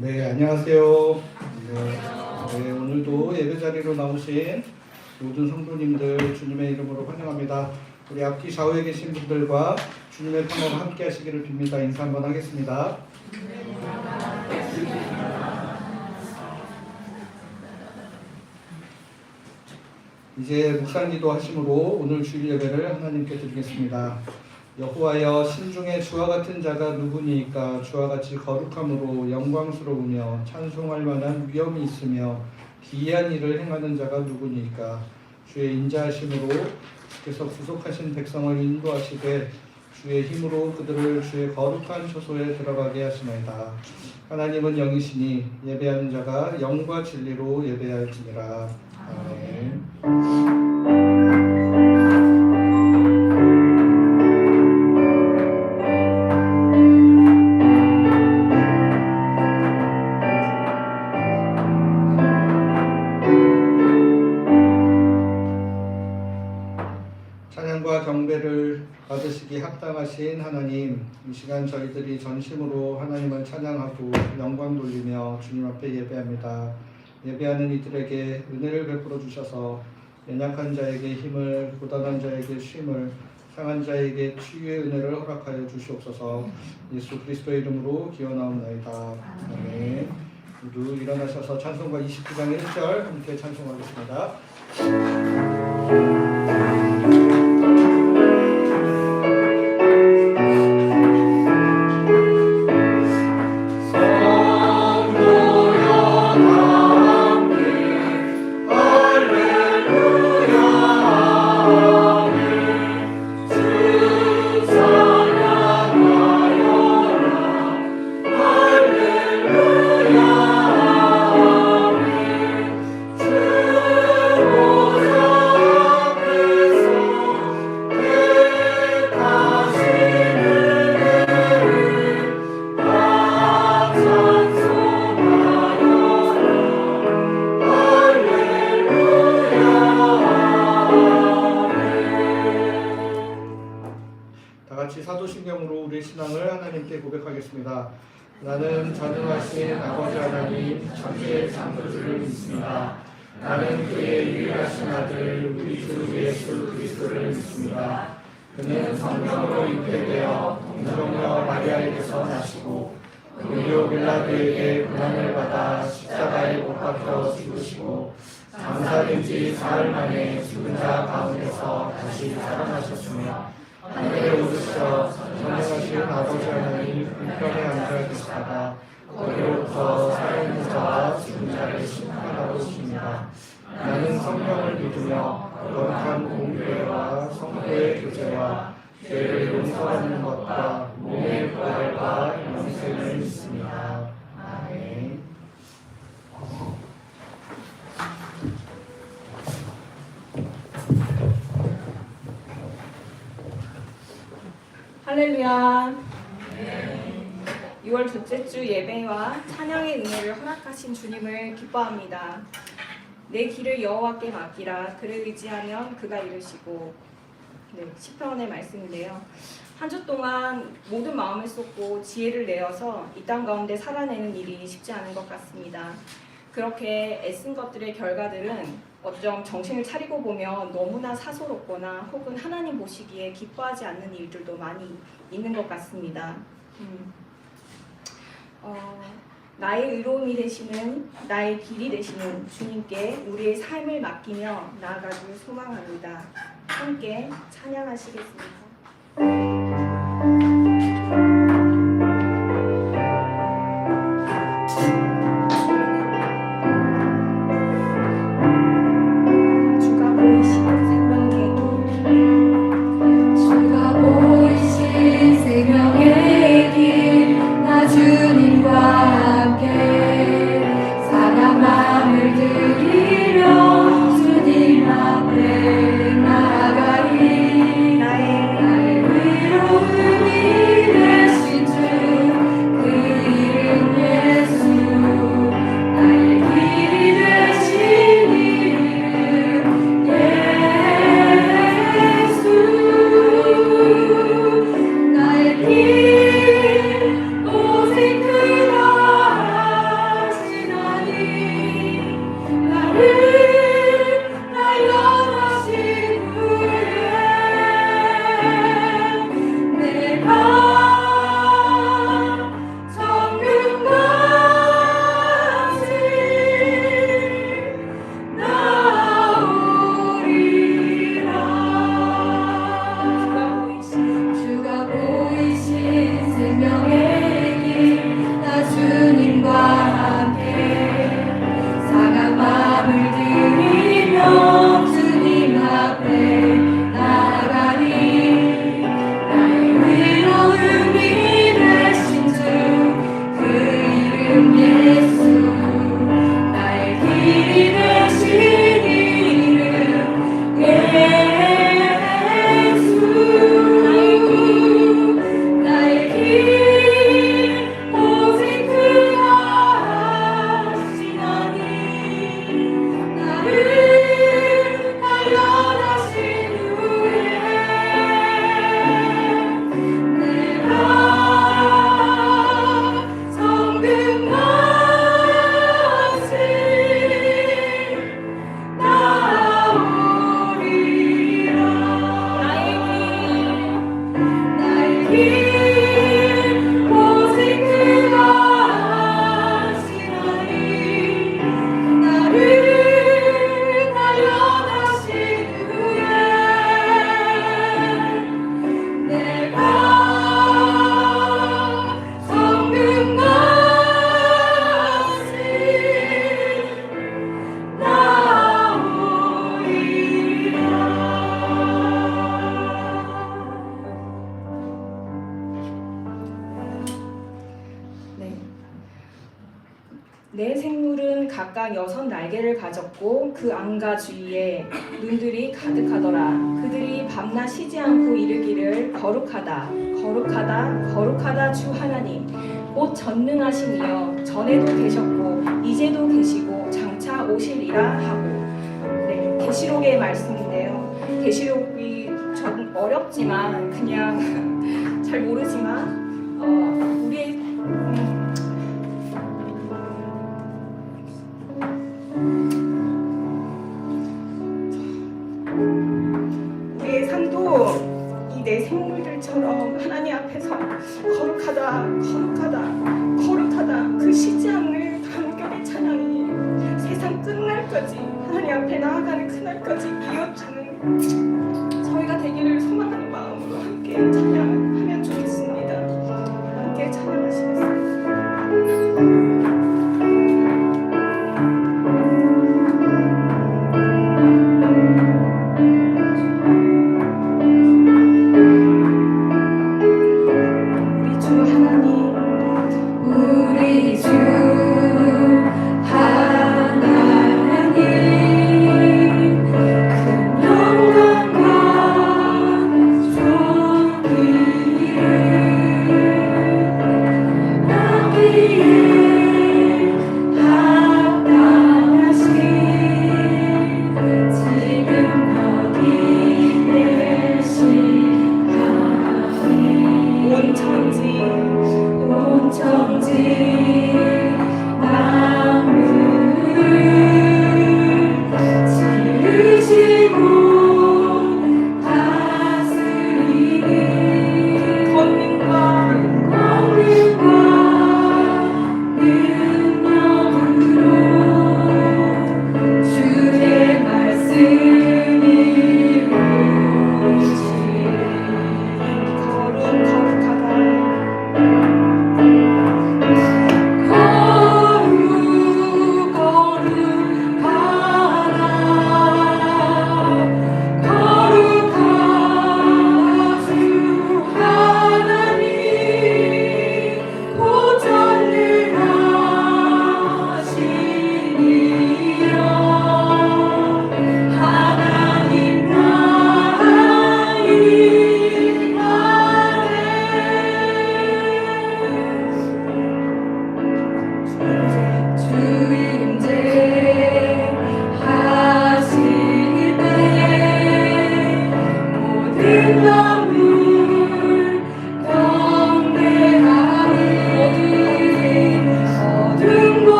네, 안녕하세요. 네, 오늘도 예배 자리로 나오신 모든 성도님들 주님의 이름으로 환영합니다. 우리 앞뒤 좌우에 계신 분들과 주님의 평화가 함께 하시기를 빕니다. 인사 한번 하겠습니다. 이제 묵상기도 하심으로 오늘 주일 예배를 하나님께 드리겠습니다. 여호와여, 신중에 주와 같은 자가 누구니까? 주와 같이 거룩함으로 영광스러우며 찬송할 만한 위엄이 있으며 기이한 일을 행하는 자가 누구니까? 주의 인자하심으로 주께서 구속하신 백성을 인도하시되 주의 힘으로 그들을 주의 거룩한 처소에 들어가게 하시나이다. 하나님은 영이시니 예배하는 자가 영과 진리로 예배할지니라. 아멘. 찬양과 경배를 받으시기 합당하신 하나님, 이 시간 저희들이 전심으로 하나님을 찬양하고 영광 돌리며 주님 앞에 예배합니다. 예배하는 이들에게 은혜를 베풀어 주셔서 연약한 자에게 힘을, 고단한 자에게 쉼을, 상한 자에게 치유의 은혜를 허락하여 주시옵소서. 예수 그리스도의 이름으로 기원하옵나이다. 아멘. 모두 일어나셔서 찬송가 29장 1절 함께 찬송하겠습니다. 사도신경으로 우리의 신앙을 하나님께 고백하겠습니다. 나는 전능하신 아버지 하나님 천지의 창조주를 믿습니다. 나는 그의 유일하신 아들 우리 주 예수 그리스도를 믿습니다. 그는 성령으로 잉태되어 동정녀 마리아에게서 나시고 본디오 빌라도에게 고난을 받아 십자가에 못 박혀 죽으시고 장사된 지 사흘 만에 죽은 자 가운데서 다시 살아나셨으며 하늘에 오르셔 전능하신 아버지 하나님 우편에 앉아 계시다가 거기로부터 살아있는 자와 죽은 자를 심판하러 오십니다. 나는 성령을 믿으며 거룩한 공교회와 성도의 교제와 죄를 용서받는 것과 몸의 부활과 영생을 믿습니다. 아멘. 할렐루야. 6월 둘째 주 예배와 찬양의 은혜를 허락하신 주님을 기뻐합니다. 내 길을 여호와께 맡기라. 그를 의지하면 그가 이루시고. 시편의 말씀인데요. 한 주 동안 모든 마음을 쏟고 지혜를 내어서 이 땅 가운데 살아내는 일이 쉽지 않은 것 같습니다. 그렇게 애쓴 것들의 결과들은 어쩜 정신을 차리고 보면 너무나 사소롭거나 혹은 하나님 보시기에 기뻐하지 않는 일들도 많이 있는 것 같습니다. 나의 의로움이 되시는, 나의 길이 되시는 주님께 우리의 삶을 맡기며 나아가길 소망합니다. 함께 찬양하시겠습니다. 나의 네 생물은 각각 6날개를 가졌고 그 안과 주위에 눈들이 가득하더라. 그들이 밤낮 쉬지 않고 이르기를 거룩하다 거룩하다 거룩하다 주 하나님 곧 전능하신 이여 전에도 계셨고 이제도 계시고 장차 오시리라 하고. 네, 계시록의 말씀인데요. 계시록이 좀 어렵지만 그냥 잘 모르지만 우리의 우리의 삶도 이 내 생물들처럼 하나님 앞에서 거룩하다 거룩하다 거룩하다 그 쉬지 않는 감격의 찬양이 세상 끝날까지 하나님 앞에 나아가는 그날까지 이어주는 저희가 되기를 소망하는 마음으로 함께 찬양하면 좋겠습니다. 함께 찬양하시겠습니다. 우리 주 하나님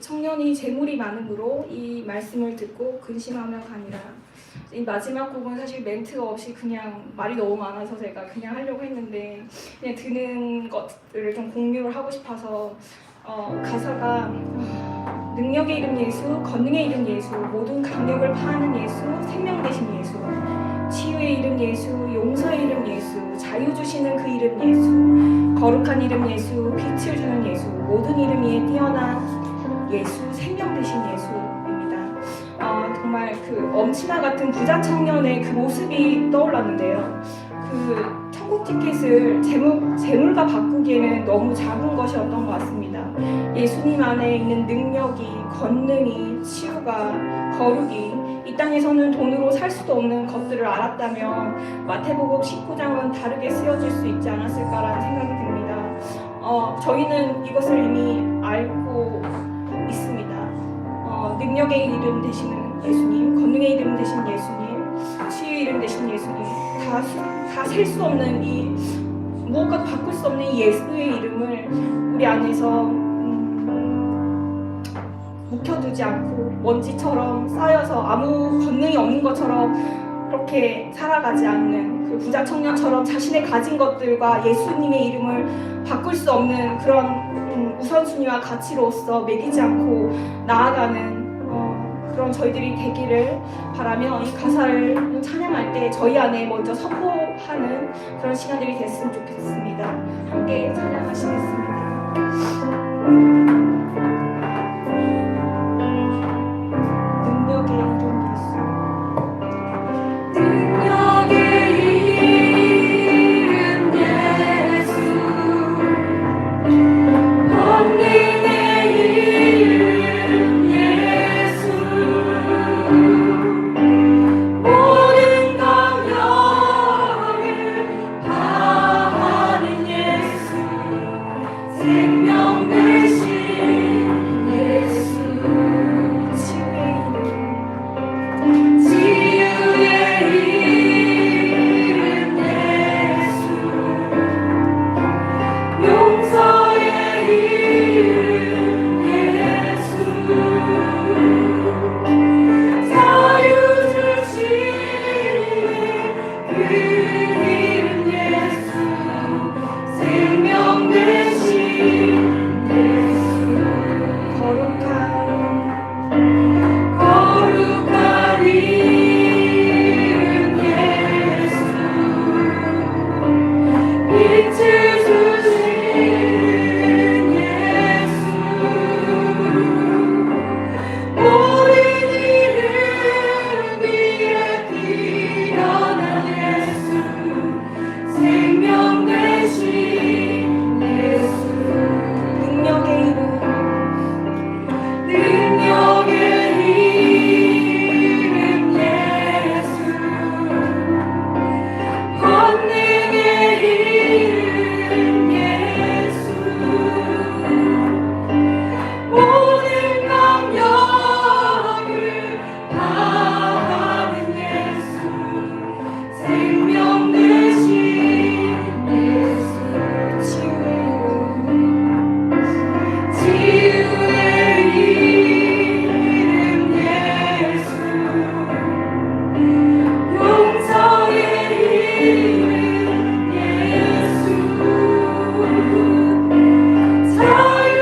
청년이 재물이 많음으로 이 말씀을 듣고 근심하며 가니라. 이 마지막 곡은 사실 멘트가 없이 그냥 말이 너무 많아서 제가 그냥 하려고 했는데 그냥 드는 것들을 좀 공유를 하고 싶어서 가사가 능력의 이름 예수, 권능의 이름 예수, 모든 강력을 파하는 예수, 생명 되신 예수, 치유의 이름 예수, 용서의 이름 예수, 자유 주시는 그 이름 예수, 거룩한 이름 예수, 빛을 주는 예수, 모든 이름 위에 뛰어난 예수, 생명 되신 예수입니다. 정말 그 엄친아 같은 부자 청년의 그 모습이 떠올랐는데요. 그 천국 티켓을 재물과 바꾸기에는 너무 작은 것이었던 것 같습니다. 예수님 안에 있는 능력이, 권능이, 치유가, 거룩이 이 땅에서는 돈으로 살 수도 없는 것들을 알았다면 마태복음 19장은 다르게 쓰여질 수 있지 않았을까라는 생각이 듭니다. 저희는 이것을 이미 알고 있습니다. 능력의 이름 되시는 예수님, 권능의 이름 되신 예수님, 치유의 이름 되신 예수님, 다 셀 수 없는 이 무엇과도 바꿀 수 없는 이 예수의 이름을 우리 안에서 묵혀두지 않고 먼지처럼 쌓여서 아무 권능이 없는 것처럼 그렇게 살아가지 않는 그 부자 청년처럼 자신의 가진 것들과 예수님의 이름을 바꿀 수 없는 그런 우선순위와 가치로서 매기지 않고 나아가는 그런 저희들이 되기를 바라며 이 가사를 찬양할 때 저희 안에 먼저 선포하는 그런 시간들이 됐으면 좋겠습니다. 함께 찬양하시겠습니다. 능력의 이름 예수, 능력의 이름 예수, 권능의 이름 예수, 모든 강력을 다하는 예수, 생명 되신 예수, 치유의 이름 예수, 용서의 이름 예수, 자유 주시는 그 이름 예수, 생명 되신 예수, 거룩한 이름 예수, 빛을 주시는 예수, 모든 이름 위에 뛰어난 예수, 생명 되신 예수, 능력의 이름, 능력의 이름 예수, 권능의 이름 예수, 모든 강력을 다하는 예수, 생명 되신 예수, 치유의 이름 예수, 용서의 이름 예수, 자유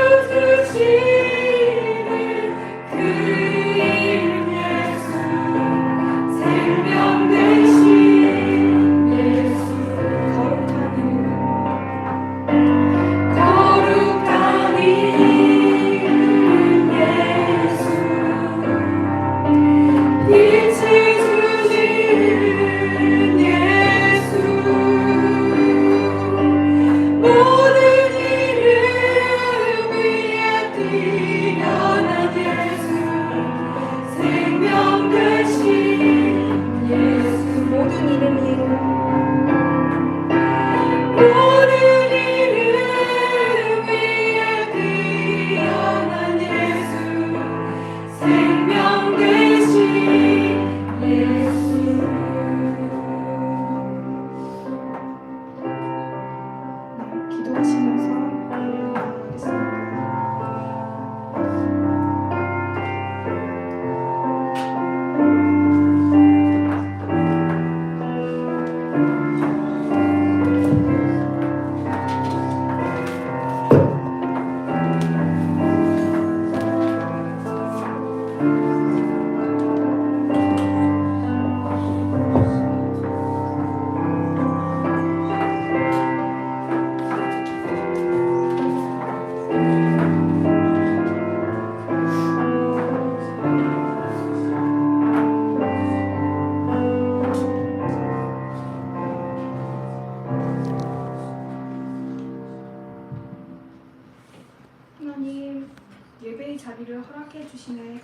주시는 그 이름 예수, 생명 되신 예수, 거룩한 이름 예수, 빛을 주시는 예수, 모든 이름 위에 뛰어난 예수, 생명 되신 예수, 모든 이름 위에 뛰어난 예수, 생명 되신 예수. 기도하시면서 하겠습니다.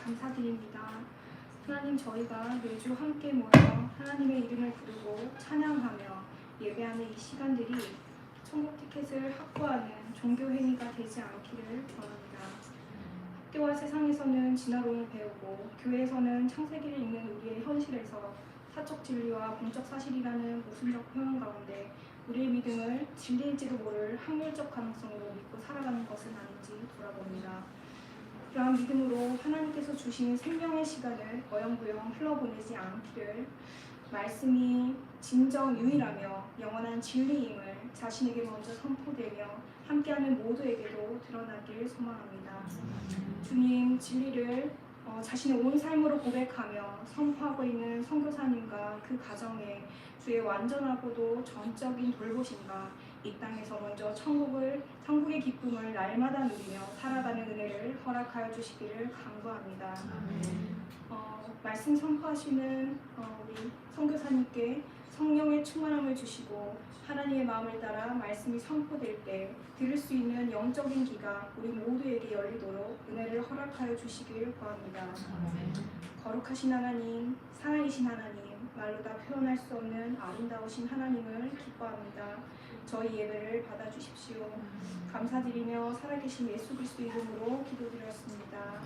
감사드립니다. 하나님, 저희가 매주 함께 모여 하나님의 이름을 부르고 찬양하며 예배하는 이 시간들이 천국 티켓을 확보하는 종교 행위가 되지 않기를 원합니다. 학교와 세상에서는 진화론을 배우고 교회에서는 창세기를 읽는 우리의 현실에서 사적 진리와 공적 사실이라는 모순적 표현 가운데 우리의 믿음을 진리일지도 모를 확률적 가능성으로 믿고 살아가는 것은 아닌지 돌아봅니다. 그러한 믿음으로 하나님께서 주신 생명의 시간을 어영부영 흘러보내지 않기를, 말씀이 진정 유일하며 영원한 진리임을 자신에게 먼저 선포되며 함께하는 모두에게도 드러나길 소망합니다. 주님, 진리를 자신의 온 삶으로 고백하며 선포하고 있는 선교사님과 그 가정에 주의 완전하고도 전적인 돌보심과 이 땅에서 먼저 천국의 기쁨을 날마다 누리며 살아가는 은혜를 허락하여 주시기를 간구합니다. 말씀 선포하시는 우리 선교사님께 성령의 충만함을 주시고 하나님의 마음을 따라 말씀이 선포될 때 들을 수 있는 영적인 귀가 우리 모두에게 열리도록 은혜를 허락하여 주시길 구합니다. 거룩하신 하나님, 살아계신 하나님, 말로 다 표현할 수 없는 아름다우신 하나님을 기뻐합니다. 저희 예배를 받아주십시오. 감사드리며 살아계신 예수 그리스도 이름으로 기도드렸습니다.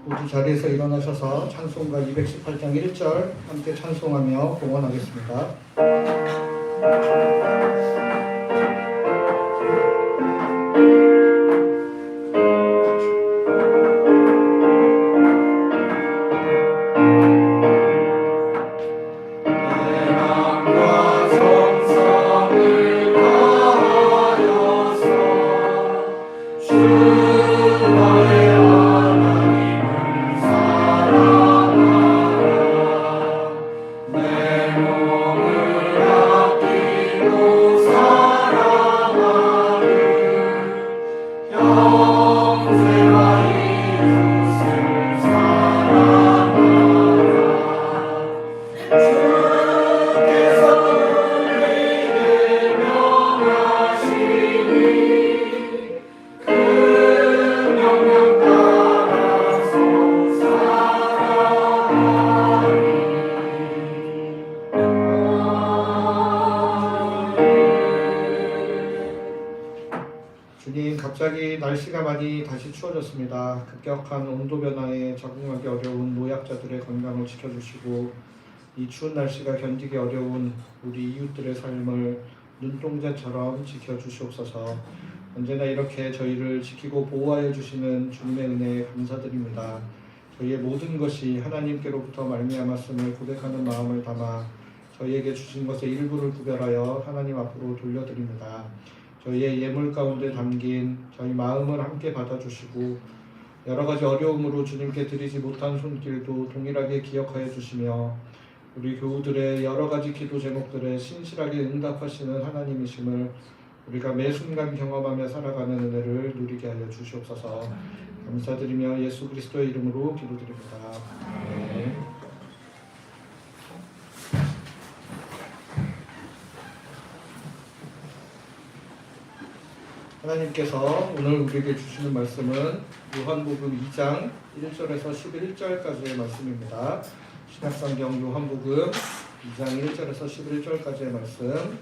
모두 자리에서 일어나셔서 찬송가 218장 1절 함께 찬송하며 봉헌하겠습니다. 갑자기 날씨가 많이 다시 추워졌습니다. 급격한 온도 변화에 적응하기 어려운 노약자들의 건강을 지켜주시고 이 추운 날씨가 견디기 어려운 우리 이웃들의 삶을 눈동자처럼 지켜주시옵소서. 언제나 이렇게 저희를 지키고 보호하여 주시는 주님의 은혜에 감사드립니다. 저희의 모든 것이 하나님께로부터 말미암았음을 고백하는 마음을 담아 저희에게 주신 것의 일부를 구별하여 하나님 앞으로 돌려드립니다. 저희의 예물 가운데 담긴 저희 마음을 함께 받아주시고 여러 가지 어려움으로 주님께 드리지 못한 손길도 동일하게 기억하여 주시며 우리 교우들의 여러 가지 기도 제목들에 신실하게 응답하시는 하나님이심을 우리가 매 순간 경험하며 살아가는 은혜를 누리게 하여 주시옵소서. 감사드리며 예수 그리스도의 이름으로 기도드립니다. 아멘. 하나님께서 오늘 우리에게 주시는 말씀은 요한복음 2장 1절에서 11절까지의 말씀입니다. 신약성경 요한복음 2장 1절에서 11절까지의 말씀.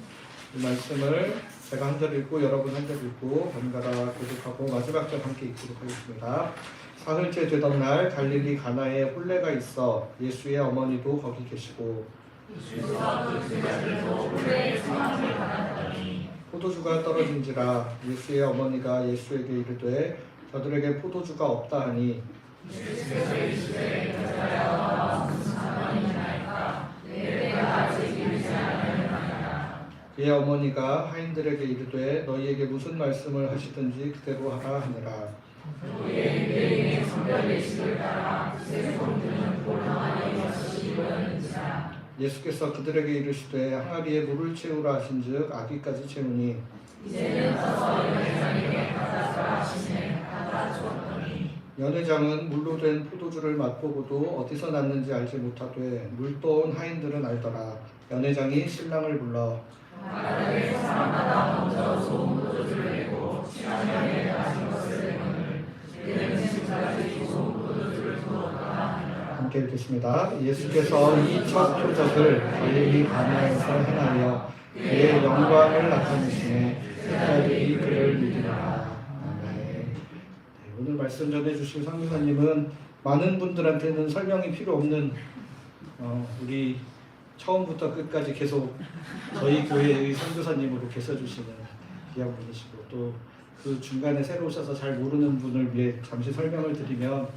이 말씀을 제가 한 절 읽고 여러분 한 절 읽고 번갈아 교독하고 마지막 절 함께 읽도록 하겠습니다. 사흘째 되던 날 갈릴리 가나에 혼례가 있어 예수의 어머니도 거기 계시고 포도주가 떨어진지라 예수의 어머니가 예수에게 이르되 저들에게 포도주가 없다 하니 그의 어머니가 하인들에게 이르되 너희에게 무슨 말씀을 하시든지 그대로 하라 하니라. 예수께서 그들에게 이르시되 항아리에 물을 채우라 하신즉 아기까지 채우니 이제는 서서 여자에게 갖다 주라 하시매 갖다 주었더니 연회장은 물로 된 포도주를 맛보고도 어디서 났는지 알지 못하되 물도 온 하인들은 알더라. 연회장이 신랑을 불러 함께 읽겠습니다. 예수께서 이 첫 표적을 갈릴리 가나에서 행하여 그의 영광을 나타내시매 백발이 그를 믿으라. 아멘. 네, 오늘 말씀 전해주실 선교사님은 많은 분들한테는 설명이 필요 없는 우리 처음부터 끝까지 계속 저희 교회의 선교사님으로 계셔주시는 귀한 분이시고 또 그 중간에 새로 오셔서 잘 모르는 분을 위해 잠시 설명을 드리면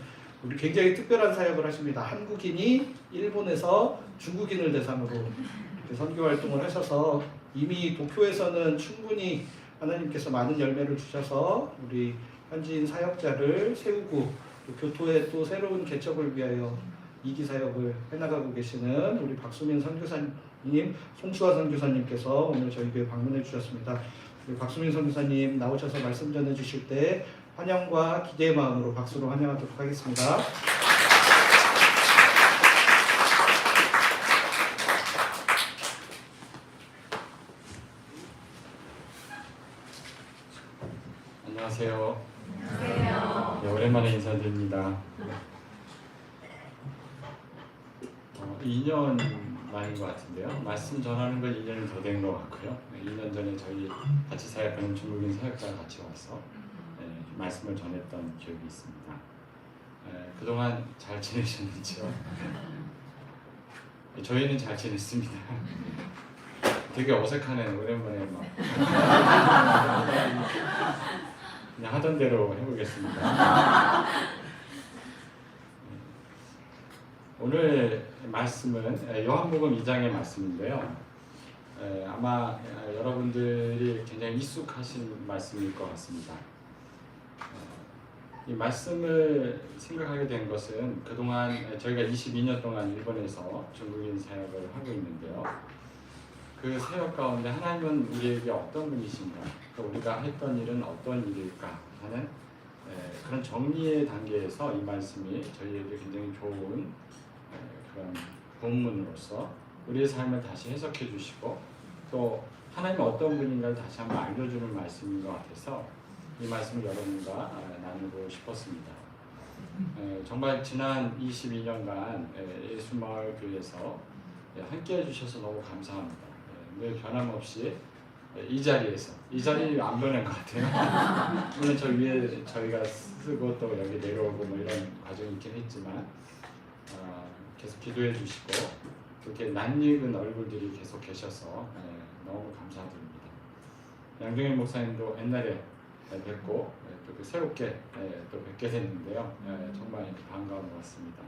우리 굉장히 특별한 사역을 하십니다. 한국인이 일본에서 중국인을 대상으로 이렇게 선교 활동을 하셔서 이미 도쿄에서는 충분히 하나님께서 많은 열매를 주셔서 우리 현지인 사역자를 세우고 또 교토의 또 새로운 개척을 위하여 이기 사역을 해나가고 계시는 우리 박수민 선교사님, 송수아 선교사님께서 오늘 저희 교회 방문해 주셨습니다. 우리 박수민 선교사님 나오셔서 말씀 전해 주실 때 환영과 기대의 마음으로 박수로 환영하도록 하겠습니다. 안녕하세요. 네, 오랜만에 인사드립니다. 2년 만인 것 같은데요. 말씀 전하는 건 2년이 더 된 것 같고요. 2년 전에 저희 같이 사역하는 중국인 사역자가 같이 와서 말씀을 전했던 기억이 있습니다. 그동안 잘 지내셨는지요? 저희는 잘 지냈습니다. 되게 어색하네요. 오랜만에 막 그냥 하던 대로 해보겠습니다. 오늘 말씀은 요한복음 2장의 말씀인데요. 아마 여러분들이 굉장히 익숙하신 말씀일 것 같습니다. 이 말씀을 생각하게 된 것은 그동안 저희가 22년 동안 일본에서 중국인 사역을 하고 있는데요. 그 사역 가운데 하나님은 우리에게 어떤 분이신가, 또 우리가 했던 일은 어떤 일일까 하는 그런 정리의 단계에서 이 말씀이 저희에게 굉장히 좋은 그런 본문으로서 우리의 삶을 다시 해석해 주시고 또 하나님은 어떤 분인가를 다시 한번 알려주는 말씀인 것 같아서 이 말씀을 여러분과 나누고 싶었습니다. 정말 지난 22년간 예수마을 교회에서 함께 해주셔서 너무 감사합니다. 늘 변함없이 이 자리에서, 이 자리 안 변한 것 같아요. 물론 저 위에 저희가 쓰고 또 여기 내려오고 뭐 이런 과정이 있긴 했지만 계속 기도해 주시고 그렇게 낯익은 얼굴들이 계속 계셔서 너무 감사드립니다. 양정일 목사님도 옛날에 뵙고 또 새롭게 또 뵙게 됐는데요. 정말 반가운 것 같습니다.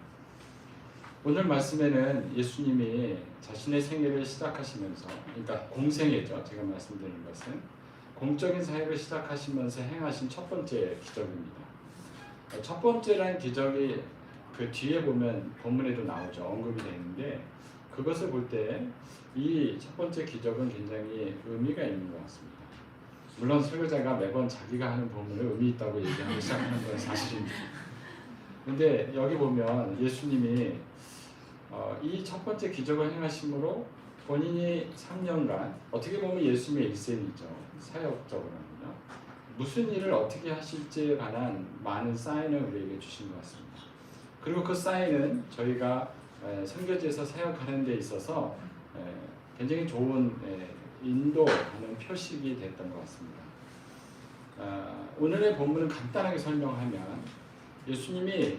오늘 말씀에는 예수님이 자신의 생애를 시작하시면서, 그러니까 공생애죠. 제가 말씀드리는 것은 공적인 사역을 시작하시면서 행하신 첫 번째 기적입니다. 첫 번째라는 기적이 그 뒤에 보면 본문에도 나오죠. 언급이 되는데 그것을 볼 때 이 첫 번째 기적은 굉장히 의미가 있는 것 같습니다. 물론 설교자가 매번 자기가 하는 본문에 의미 있다고 얘기하고 시작하는 건 사실입니다. 근데 여기 보면 예수님이 이 첫 번째 기적을 행하심으로 본인이 3년간 어떻게 보면 예수님의 일생이죠. 사역적으로는요. 무슨 일을 어떻게 하실지에 관한 많은 사인을 우리에게 주신 것 같습니다. 그리고 그 사인은 저희가 선교지에서 사역하는 데 있어서 굉장히 좋은 인도하는 표식이 됐던 것 같습니다. 오늘의 본문을 간단하게 설명하면 예수님이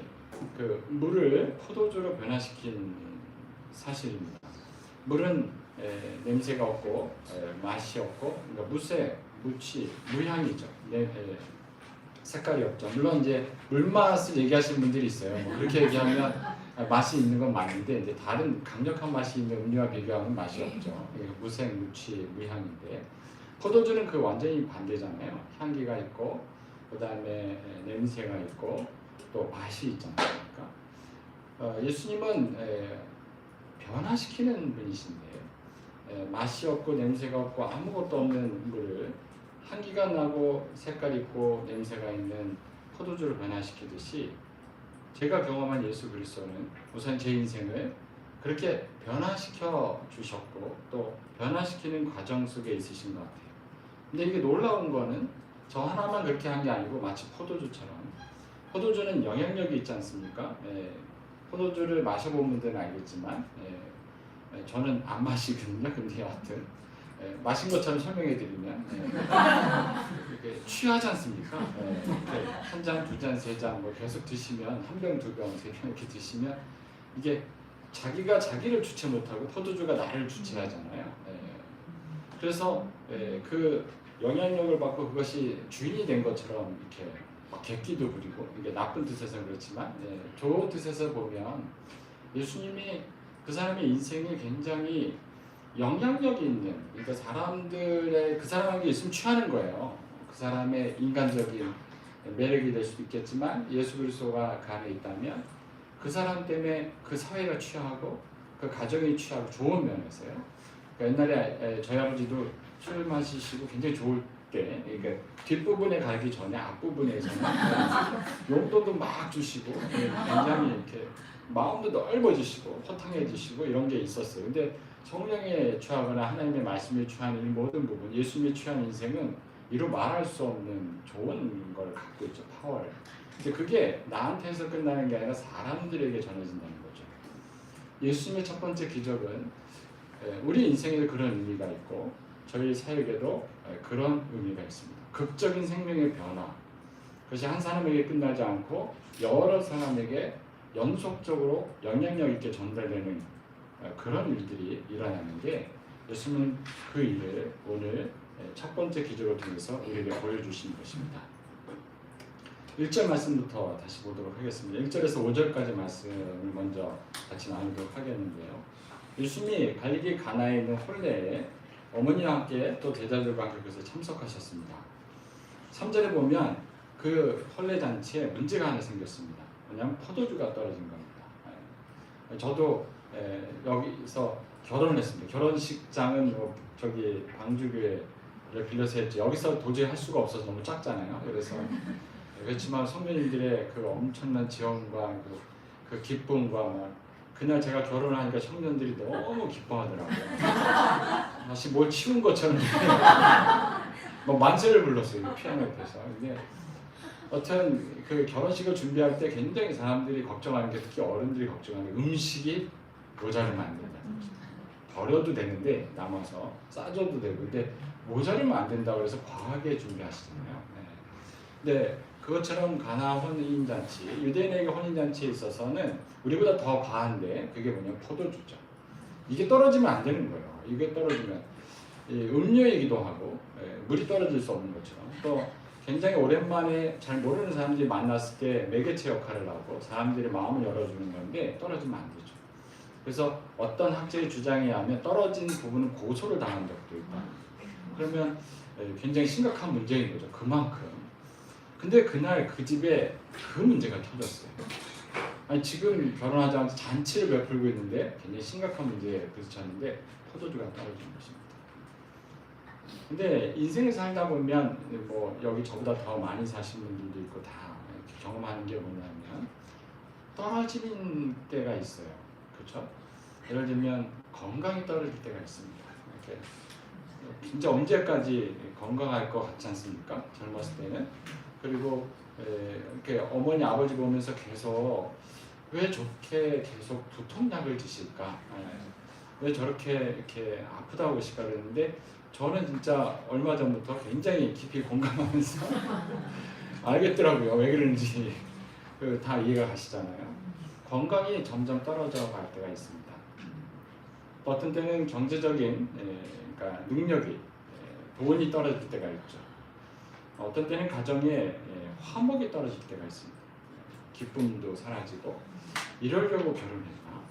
그 물을 포도주로 변화시킨 사실입니다. 물은 냄새가 없고 맛이 없고, 그러니까 무색, 무취, 무향이죠. 색깔이 없죠. 물론 이제 물맛을 얘기하시는 분들이 있어요. 뭐 그렇게 얘기하면 맛이 있는 건 맞는데 이제 다른 강력한 맛이 있는 음료와 비교하면 맛이 없죠. 무색, 무취, 무향인데 포도주는 그 완전히 반대잖아요. 향기가 있고 그 다음에 냄새가 있고 또 맛이 있잖아요. 그러니까 예수님은 변화시키는 분이신데 맛이 없고 냄새가 없고 아무것도 없는 물을 향기가 나고 색깔 있고 냄새가 있는 포도주를 변화시키듯이 제가 경험한 예수 그리스도는 우선 제 인생을 그렇게 변화시켜 주셨고 또 변화시키는 과정 속에 있으신 것 같아요. 근데 이게 놀라운 거는 저 하나만 그렇게 한 게 아니고 마치 포도주처럼 포도주는 영향력이 있지 않습니까? 포도주를 마셔본 분들은 알겠지만 저는 안 마시거든요. 근데 여하튼 마신 것처럼 설명해 드리면 이렇게 취하지 않습니까? 한 잔, 두 잔, 세 잔 뭐 계속 드시면 한 병, 두 병, 세 병 이렇게 드시면 이게 자기가 자기를 주체 못하고 포도주가 나를 주체하잖아요. 그래서 그 영향력을 받고 그것이 주인이 된 것처럼 이렇게 막 객기도 부리고 이게 나쁜 뜻에서 그렇지만 좋은 뜻에서 보면 예수님이 그 사람의 인생이 굉장히 영향력이 있는, 그러니까 사람들의 그 사람에게 있으면 취하는 거예요. 그 사람의 인간적인 매력이 될 수도 있겠지만 예수 그리스도가 그 안에 있다면 그 사람 때문에 그 사회가 취하고 그 가정이 취하고 좋은 면에서요. 그러니까 옛날에 저희 아버지도 술 마시시고 굉장히 좋을 때, 그러니까 뒷부분에 가기 전에 앞부분에서는 용돈도 막 주시고 굉장히 이렇게 마음도 넓어지시고 허탕해지시고 이런 게 있었어요. 근데 성령에 취하거나 하나님의 말씀에 취하는 이 모든 부분, 예수님에 취한 인생은 이루 말할 수 없는 좋은 걸 갖고 있죠. 파워를. 근데 그게 나한테서 끝나는 게 아니라 사람들에게 전해진다는 거죠. 예수님의 첫 번째 기적은 우리 인생에도 그런 의미가 있고 저희 사역에도 그런 의미가 있습니다. 극적인 생명의 변화. 그것이 한 사람에게 끝나지 않고 여러 사람에게 연속적으로 영향력 있게 전달되는 그런 일들이 일어나는 게 예수님은 그 일을 오늘 첫 번째 기적을 통해서 우리에게 보여주신 것입니다. 1절 말씀부터 다시 보도록 하겠습니다. 1절에서 5절까지 말씀을 먼저 같이 나누도록 하겠는데요. 예수님이 갈릴리 가나에 있는 홀레에 어머니와 함께 또 제자들과 함께 그것에 참석하셨습니다. 3절에 보면 그 홀레 잔치에 문제가 하나 생겼습니다. 왜냐하면 포도주가 떨어진 겁니다. 저도 여기서 결혼을 했습니다. 결혼식장은 저기 방주교회를 빌려서 했죠. 여기서 도저히 할 수가 없어서 너무 작잖아요. 그래서 그렇지만 선배님들의 그 엄청난 지원과 그 기쁨과 막 그날 제가 결혼을 하니까 청년들이 너무 기뻐하더라고요. 다시 뭘 치운 것처럼 뭐 만세를 불렀어요. 피아노 옆에서. 근데 어떤 그 결혼식을 준비할 때 굉장히 사람들이 걱정하는 게, 특히 어른들이 걱정하는 게 음식이 모자르면 안 된다는 거죠. 버려도 되는데 남아서 싸줘도 되고, 근데 모자르면 안 된다고 해서 과하게 준비하시잖아요. 근데 그것처럼 가나 혼인잔치, 유대인에게 혼인잔치에 있어서는 우리보다 더 과한데 그게 뭐냐면 포도주죠. 이게 떨어지면 안 되는 거예요. 이게 떨어지면 음료이기도 하고 물이 떨어질 수 없는 것처럼, 또 굉장히 오랜만에 잘 모르는 사람들이 만났을 때 매개체 역할을 하고 사람들의 마음을 열어주는 건데 떨어지면 안 되죠. 그래서 어떤 학자의 주장에 의하면 떨어진 부분은 고소를 당한 적도 있다. 그러면 굉장히 심각한 문제인 거죠. 그만큼. 근데 그날 그 집에 그 문제가 터졌어요. 아니 지금 결혼하지 않아서 잔치를 베풀고 있는데 굉장히 심각한 문제에 부딪혔는데 포도주가 떨어진 것입니다. 근데 인생을 살다 보면 뭐 여기 저보다 더 많이 사신 분들도 있고 다 경험하는 게 뭐냐면 떨어지는 때가 있어요. 그렇죠? 예를 들면 건강이 떨어질 때가 있습니다. 이렇게 진짜 언제까지 건강할 것 같지 않습니까? 젊었을 때는. 그리고 이렇게 어머니 아버지 보면서 계속 왜 좋게 계속 두통약을 드실까? 왜 저렇게 이렇게 아프다고 하실까 그랬는데 저는 진짜 얼마 전부터 굉장히 깊이 공감하면서 알겠더라고요. 왜 그런지. 다 이해가 가시잖아요. 건강이 점점 떨어져 갈 때가 있습니다. 어떤 때는 경제적인 그러니까 능력이 돈이 떨어질 때가 있죠. 어떤 때는 가정에 화목이 떨어질 때가 있습니다. 기쁨도 사라지고 이러려고 결혼했나?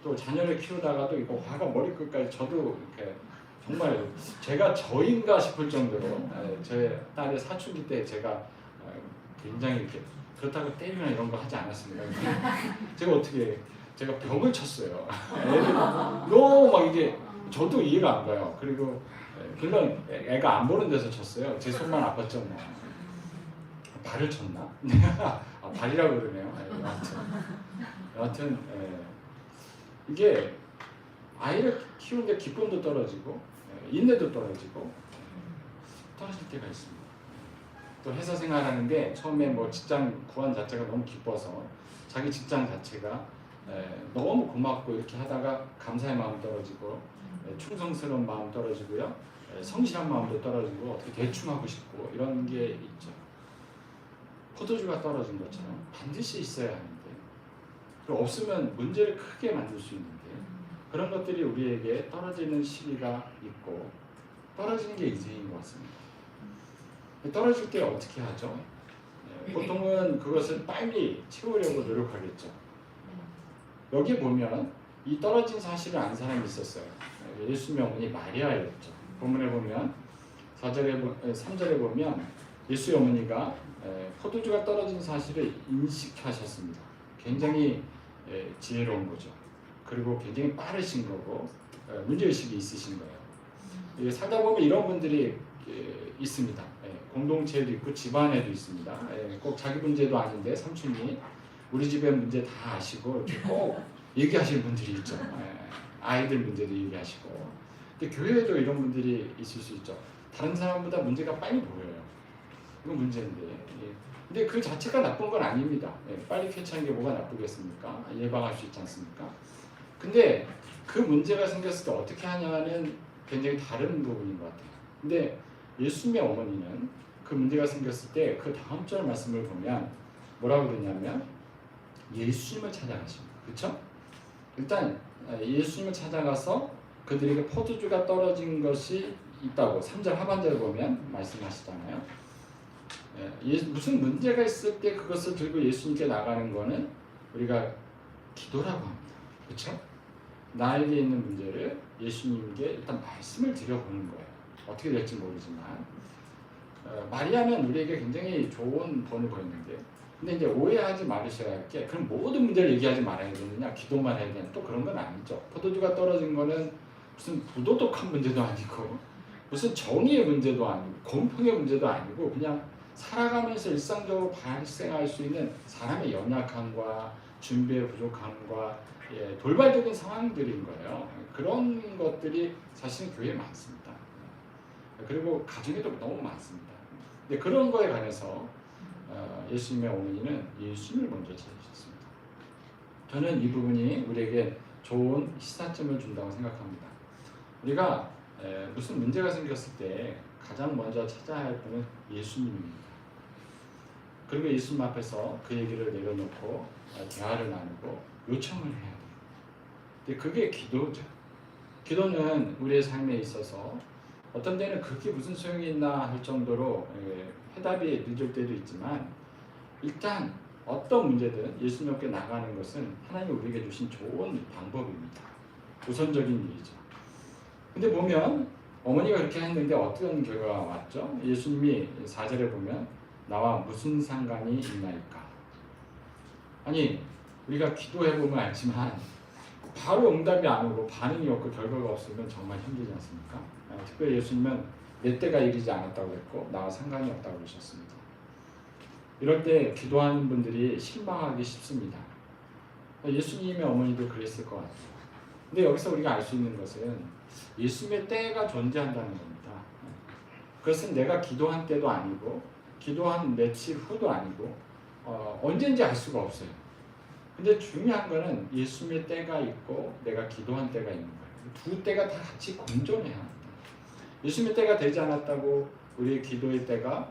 또 자녀를 키우다가도 이거 화가 머리끝까지, 저도 이렇게 정말 제가 저인가 싶을 정도로 제 딸의 사춘기 때 제가 굉장히 이렇게 그렇다고 때리거나 이런 거 하지 않았습니다. 제가 벽을 쳤어요. 너무 막 이게 저도 이해가 안 가요. 그리고 물론 애가 안 보는 데서 쳤어요. 제 손만 아팠죠 뭐. 발을 쳤나? 아, 발이라고 그러네요. 여하튼 이게 아이를 키우는데 기쁨도 떨어지고 인내도 떨어지고 떨어질 때가 있습니다. 또 회사 생활하는데 처음에 뭐 직장 구한 자체가 너무 기뻐서 자기 직장 자체가 너무 고맙고 이렇게 하다가 감사의 마음 떨어지고 충성스러운 마음 떨어지고요, 성실한 마음도 떨어지고 어떻게 대충 하고 싶고 이런 게 있죠. 포도주가 떨어진 것처럼 반드시 있어야 하는데 그리고 없으면 문제를 크게 만들 수 있는데 그런 것들이 우리에게 떨어지는 시기가 있고 떨어지는 게 인생인 것 같습니다. 떨어질 때 어떻게 하죠? 보통은 그것을 빨리 채우려고 노력하겠죠. 여기 보면 이 떨어진 사실을 안 사람이 있었어요. 예수님의 어머니 마리아였죠. 본문에 보면 3절에 보면 예수의 어머니가 포도주가 떨어진 사실을 인식하셨습니다. 굉장히 지혜로운 거죠. 그리고 굉장히 빠르신 거고 문제의식이 있으신 거예요. 살다 보면 이런 분들이 있습니다. 공동체에도 있고 집안에도 있습니다. 꼭 자기 문제도 아닌데 삼촌이 우리 집의 문제 다 아시고 이렇게 꼭 얘기하시는 분들이 있죠. 아이들 문제도 얘기하시고. 근데 교회에도 이런 분들이 있을 수 있죠. 다른 사람보다 문제가 빨리 보여요. 이건 문제인데. 근데 그 자체가 나쁜 건 아닙니다. 빨리 캐치하는 게 뭐가 나쁘겠습니까? 예방할 수 있지 않습니까? 근데 그 문제가 생겼을 때 어떻게 하냐는 굉장히 다른 부분인 것 같아요. 근데 예수님의 어머니는 그 문제가 생겼을 때 그 다음 절 말씀을 보면 뭐라고 그러냐면 예수님을 찾아가십니다. 그렇죠? 일단 예수님을 찾아가서 그들에게 포도주가 떨어진 것이 있다고 3절 하반절을 보면 말씀하시잖아요. 무슨 문제가 있을 때 그것을 들고 예수님께 나가는 거는 우리가 기도라고 합니다. 그렇죠? 나에게 있는 문제를 예수님께 일단 말씀을 드려보는 거예요. 어떻게 될지 모르지만 마리아는 우리에게 굉장히 좋은 본을 보였는데 근데 이제 오해하지 말으셔야 할 게 그럼 모든 문제를 얘기하지 말아야 되느냐 기도만 해야 되냐 또 그런 건 아니죠. 포도주가 떨어진 거는 무슨 부도덕한 문제도 아니고 무슨 정의의 문제도 아니고 공평의 문제도 아니고 그냥 살아가면서 일상적으로 발생할 수 있는 사람의 연약함과 준비의 부족함과 돌발적인 상황들인 거예요. 그런 것들이 사실 교회에 많습니다. 그리고 가정에도 너무 많습니다. 근데 그런 거에 관해서 예수님의 어머니는 예수님을 먼저 찾으셨습니다. 저는 이 부분이 우리에게 좋은 시사점을 준다고 생각합니다. 우리가 무슨 문제가 생겼을 때 가장 먼저 찾아야 할 분은 예수님입니다. 그리고 예수님 앞에서 그 얘기를 내려놓고 대화를 나누고 요청을 해야 돼요. 근데 그게 기도죠. 기도는 우리의 삶에 있어서 어떤 때는 그게 무슨 소용이 있나 할 정도로 해답이 늦을 때도 있지만 일단 어떤 문제든 예수님 앞에 나가는 것은 하나님이 우리에게 주신 좋은 방법입니다. 우선적인 일이죠. 근데 보면 어머니가 그렇게 했는데 어떤 결과가 왔죠? 예수님이 4절에 보면 나와 무슨 상관이 있나이까. 아니 우리가 기도해보면 알지만 바로 응답이 안 오고 반응이 없고 결과가 없으면 정말 힘들지 않습니까? 특별히 예수님은 내 때가 이르지 않았다고 했고 나와 상관이 없다고 그러셨습니다. 이럴 때 기도하는 분들이 실망하기 쉽습니다. 예수님의 어머니도 그랬을 것 같아요. 근데 여기서 우리가 알 수 있는 것은 예수님의 때가 존재한다는 겁니다. 그것은 내가 기도한 때도 아니고 기도한 며칠 후도 아니고 언제인지 알 수가 없어요. 근데 중요한 거는 예수님의 때가 있고 내가 기도한 때가 있는 거예요. 두 때가 다 같이 공존해야 합니다. 예수님의 때가 되지 않았다고 우리의 기도의 때가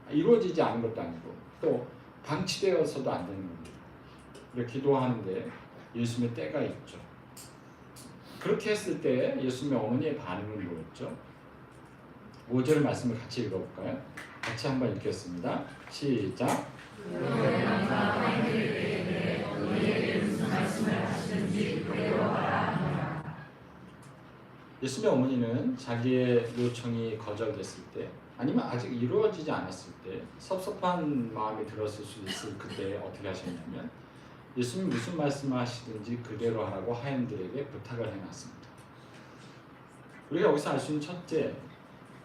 이루어지지 않은 것도 아니고 또 방치되어서도 안 되는 겁니다. 우리가 기도하는데 예수님의 때가 있죠. 그렇게 했을 때 예수님의 어머니의 반응은 뭐였죠? 5절 말씀을 같이 읽어볼까요? 같이 한번 읽겠습니다. 시작. 예수님의 어머니는 자기의 요청이 거절됐을 때 아니면 아직 이루어지지 않았을 때 섭섭한 마음이 들었을 수 있을 그때 어떻게 하셨냐면 예수님 무슨 말씀하시든지 그대로 하라고 하인들에게 부탁을 해놨습니다. 우리가 여기서 알 수 있는 첫째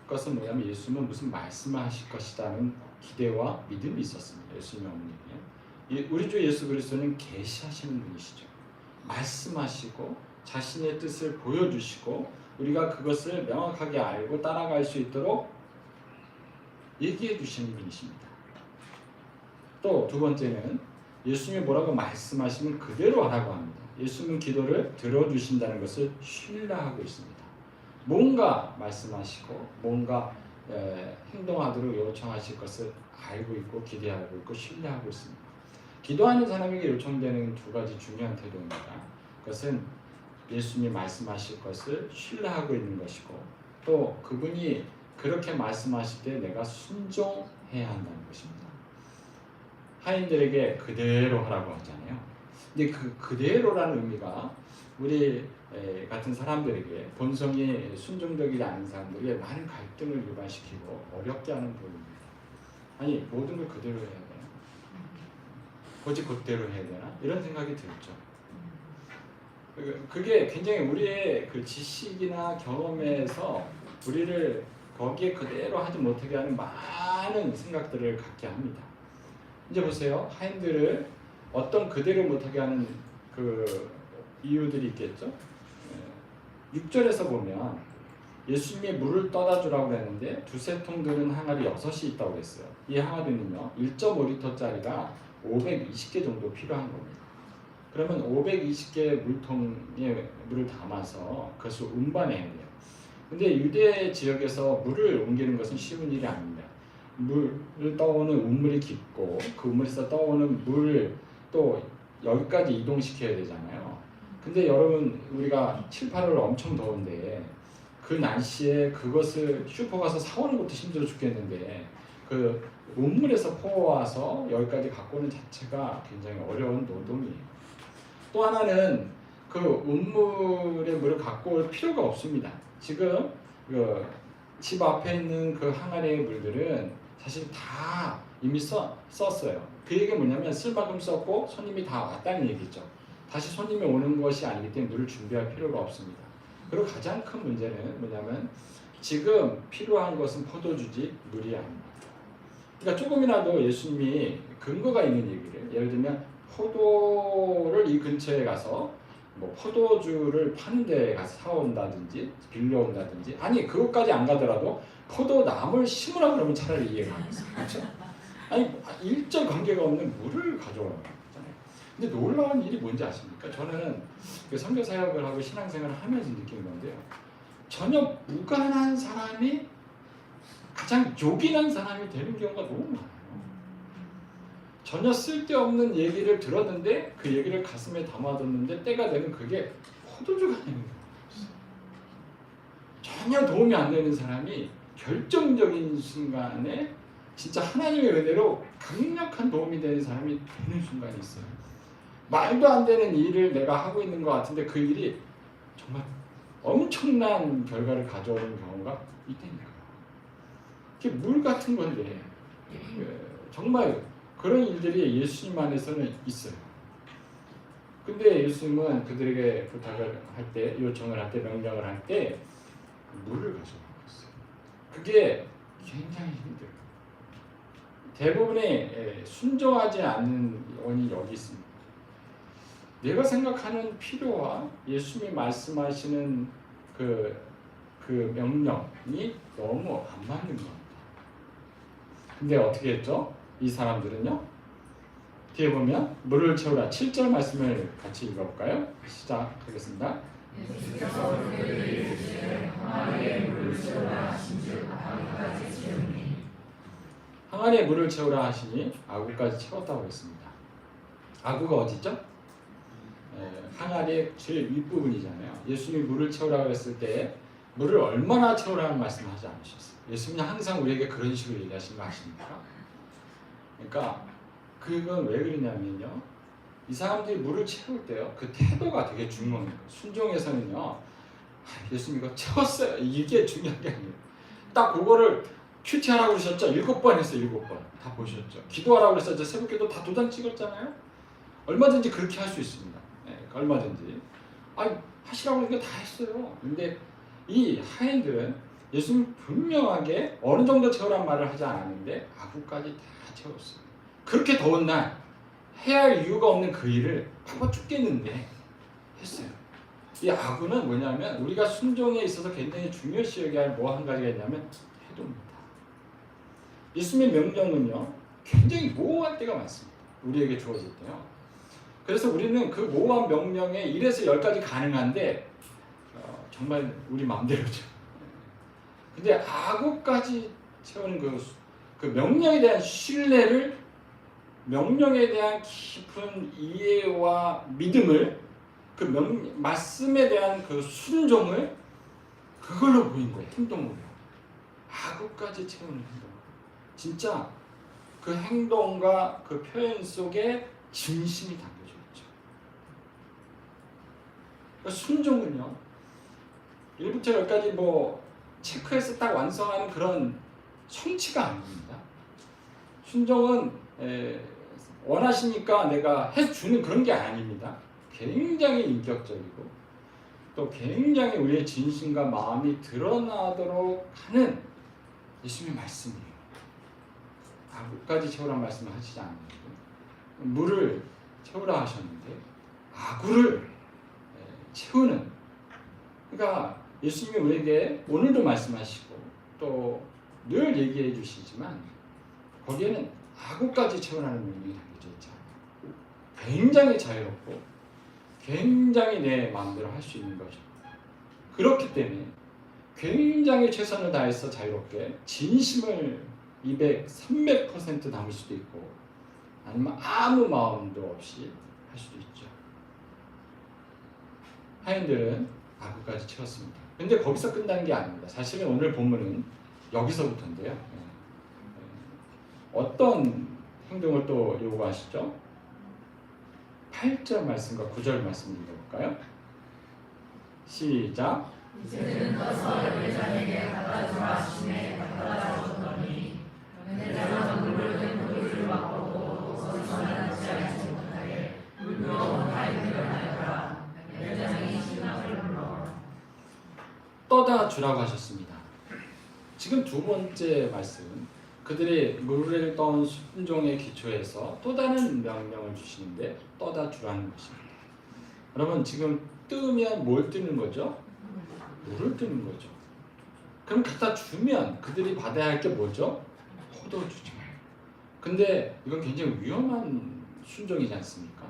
것은 뭐냐면 예수님은 무슨 말씀을 하실 것이라는 기대와 믿음이 있었습니다. 예수님의 어머니에게. 우리 주 예수 그리스도는 계시하시는 분이시죠. 말씀하시고 자신의 뜻을 보여주시고 우리가 그것을 명확하게 알고 따라갈 수 있도록 얘기해 주시는 분이십니다. 또 두 번째는 예수님이 뭐라고 말씀하시면 그대로 하라고 합니다. 예수님은 기도를 들어주신다는 것을 신뢰하고 있습니다. 뭔가 말씀하시고 뭔가 행동하도록 요청하실 것을 알고 있고 기대하고 있고 신뢰하고 있습니다. 기도하는 사람에게 요청되는 두 가지 중요한 태도입니다. 그것은 예수님이 말씀하실 것을 신뢰하고 있는 것이고 또 그분이 그렇게 말씀하실 때 내가 순종해야 한다는 것입니다. 하인들에게 그대로 하라고 하잖아요. 근데 그 그대로라는 의미가 우리 같은 사람들에게 본성이 순종적이지 않은 사람들에게 많은 갈등을 유발시키고 어렵게 하는 부분입니다. 아니 모든 걸 그대로 해야 되나? 고지 곧대로 해야 되나? 이런 생각이 들죠. 그게 굉장히 우리의 그 지식이나 경험에서 우리를 거기에 그대로 하지 못하게 하는 많은 생각들을 갖게 합니다. 이제 보세요. 하인들을 어떤 그대로 못하게 하는 그 이유들이 있겠죠. 6절에서 보면 예수님이 물을 떠다 주라고 했는데 두세 통 드는 항아리 6이 있다고 했어요. 이 항아리는요 1.5리터짜리가 520개 정도 필요한 겁니다. 그러면 520개의 물통에 물을 담아서 그것을 운반해야 돼요. 근데 유대 지역에서 물을 옮기는 것은 쉬운 일이 아닙니다. 물을 떠오는 우물이 깊고 그 우물에서 떠오는 물을 또 여기까지 이동시켜야 되잖아요. 근데 여러분 우리가 7, 8월 엄청 더운데 그 날씨에 그것을 슈퍼 가서 사오는 것도 힘들어 죽겠는데 그 우물에서 퍼와서 여기까지 갖고 오는 자체가 굉장히 어려운 노동이에요. 또 하나는 그 우물의 물을 갖고 올 필요가 없습니다. 지금 그 집 앞에 있는 그 항아리의 물들은 사실 다 이미 썼어요. 그 얘기가 뭐냐면 쓸만큼 썼고 손님이 다 왔다는 얘기죠. 다시 손님이 오는 것이 아니기 때문에 물을 준비할 필요가 없습니다. 그리고 가장 큰 문제는 뭐냐면 지금 필요한 것은 포도주지 물이 아닙니다. 그러니까 조금이라도 예수님이 근거가 있는 얘기를 예를 들면 포도를 이 근처에 가서 뭐 포도주를 파는 데 가서 사온다든지 빌려온다든지 아니 그것까지 안 가더라도 포도나무를 심으라 그러면 차라리 이해가 가겠어요. 그렇죠? 아니 일절 관계가 없는 물을 가져오라고 하잖아요. 근데 놀라운 일이 뭔지 아십니까? 저는 선교 사역을 하고 신앙생활을 하면서 느낀 건데요. 전혀 무관한 사람이 가장 요긴한 사람이 되는 경우가 너무 많아요. 전혀 쓸데없는 얘기를 들었는데 그 얘기를 가슴에 담아뒀는데 때가 되면 그게 포도주가 되는 거예요. 전혀 도움이 안 되는 사람이 결정적인 순간에 진짜 하나님의 은혜로 강력한 도움이 되는 사람이 되는 순간이 있어요. 말도 안 되는 일을 내가 하고 있는 것 같은데 그 일이 정말 엄청난 결과를 가져오는 경우가 있다니까요. 그게 물 같은 건데 정말 그런 일들이 예수님 안에서는 있어요. 근데 예수님은 그들에게 부탁을 할 때, 요청을 할 때, 명령을 할 때 물을 가져가고 있어요. 그게 굉장히 힘들어요. 대부분의 순종하지 않는 원인이 여기 있습니다. 내가 생각하는 필요와 예수님이 말씀하시는 그 명령이 너무 안 맞는 겁니다. 근데 어떻게 했죠? 이 사람들은요. 뒤에 보면 물을 채우라 7절 말씀을 같이 읽어볼까요? 시작하겠습니다. 항아리에 물을 채우라 하시니 아구까지 채웠다고 했습니다. 아구가 어디죠? 항아리의 제일 윗부분이잖아요. 예수님이 물을 채우라고 했을 때 물을 얼마나 채우라는 말씀을 하지 않으셨어요. 예수님은 항상 우리에게 그런 식으로 얘기하시는 거 아십니까? 그러니까 그건 왜 그러냐면요. 이 사람들이 물을 채울 때요. 그 태도가 되게 중요한 거예요. 순종에서는요. 예수님 이거 채웠어요. 이게 중요한 게 아니에요. 딱 그거를 큐티하라고 그러셨죠? 7번 했어요. 7번. 다 보셨죠? 기도하라고 그랬었죠? 새벽기도 다 도장 찍었잖아요. 얼마든지 그렇게 할 수 있습니다. 네, 얼마든지. 아니 하시라고 하는 게 다 했어요. 근데 이 하인들은 예수님 분명하게 어느 정도 채우란 말을 하지 않았는데 아구까지 다 채웠어요. 그렇게 더운 날 해야 할 이유가 없는 그 일을 바빠 죽겠는데 했어요. 이 아구는 뭐냐면 우리가 순종에 있어서 굉장히 중요시 여겨야 할 뭐 한 가지가 있냐면 태도입니다. 예수님의 명령은요 굉장히 모호할 때가 많습니다. 우리에게 주어질 때요. 그래서 우리는 그 모호한 명령에 1에서 10까지 가능한데 정말 우리 마음대로죠. 근데 아구까지 채우는 그 명령에 대한 신뢰를, 명령에 대한 깊은 이해와 믿음을, 그 말씀에 대한 그 순종을 그걸로 보인 거예요. 행동으로. 아구까지 채우는 행동. 진짜 그 행동과 그 표현 속에 진심이 담겨져 있죠. 그러니까 순종은요 1부터 10까지 뭐 체크해서 딱 완성하는 그런 성취가 아닙니다. 순종은 원하시니까 내가 해주는 그런 게 아닙니다. 굉장히 인격적이고 또 굉장히 우리의 진심과 마음이 드러나도록 하는 예수님의 말씀이에요. 아구까지 채우란 말씀을 하시지 않는데 물을 채우라 하셨는데 아구를 채우는, 그러니까 예수님이 우리에게 오늘도 말씀하시고 또 늘 얘기해 주시지만 거기에는 아구까지 채우라는 명령이 담겨져 있지 않아요. 굉장히 자유롭고 굉장히 내 마음대로 할 수 있는 거죠. 그렇기 때문에 굉장히 최선을 다해서 자유롭게 진심을 200, 300% 담을 수도 있고 아니면 아무 마음도 없이 할 수도 있죠. 하인들은 아구까지 채웠습니다. 근데 거기서 끝난 게 아닙니다. 사실은 오늘 본문은 여기서부터인데요. 어떤 행동을 또 요구하시죠? 8절 말씀과 9절 말씀 읽어볼까요? 시작. 이제는 떠서 연회장에게 갖다 주라 하시매 갖다 주었더니 연회장은 물을 든 포도주를 맛보고 거기서는 취하지 못하게 물부러운 하인을 하였더라. 연회장이 신랑을 불러 떠다 주라고 하셨습니다. 지금 두 번째 말씀, 그들이 물을 떠온 순종의 기초에서 또 다른 명령을 주시는데 떠다 주라는 것입니다. 여러분 지금 뜨면 뭘 뜨는 거죠? 물을 뜨는 거죠. 그럼 갖다 주면 그들이 받아야 할 게 뭐죠? 포도주죠. 근데 이건 굉장히 위험한 순종이지 않습니까?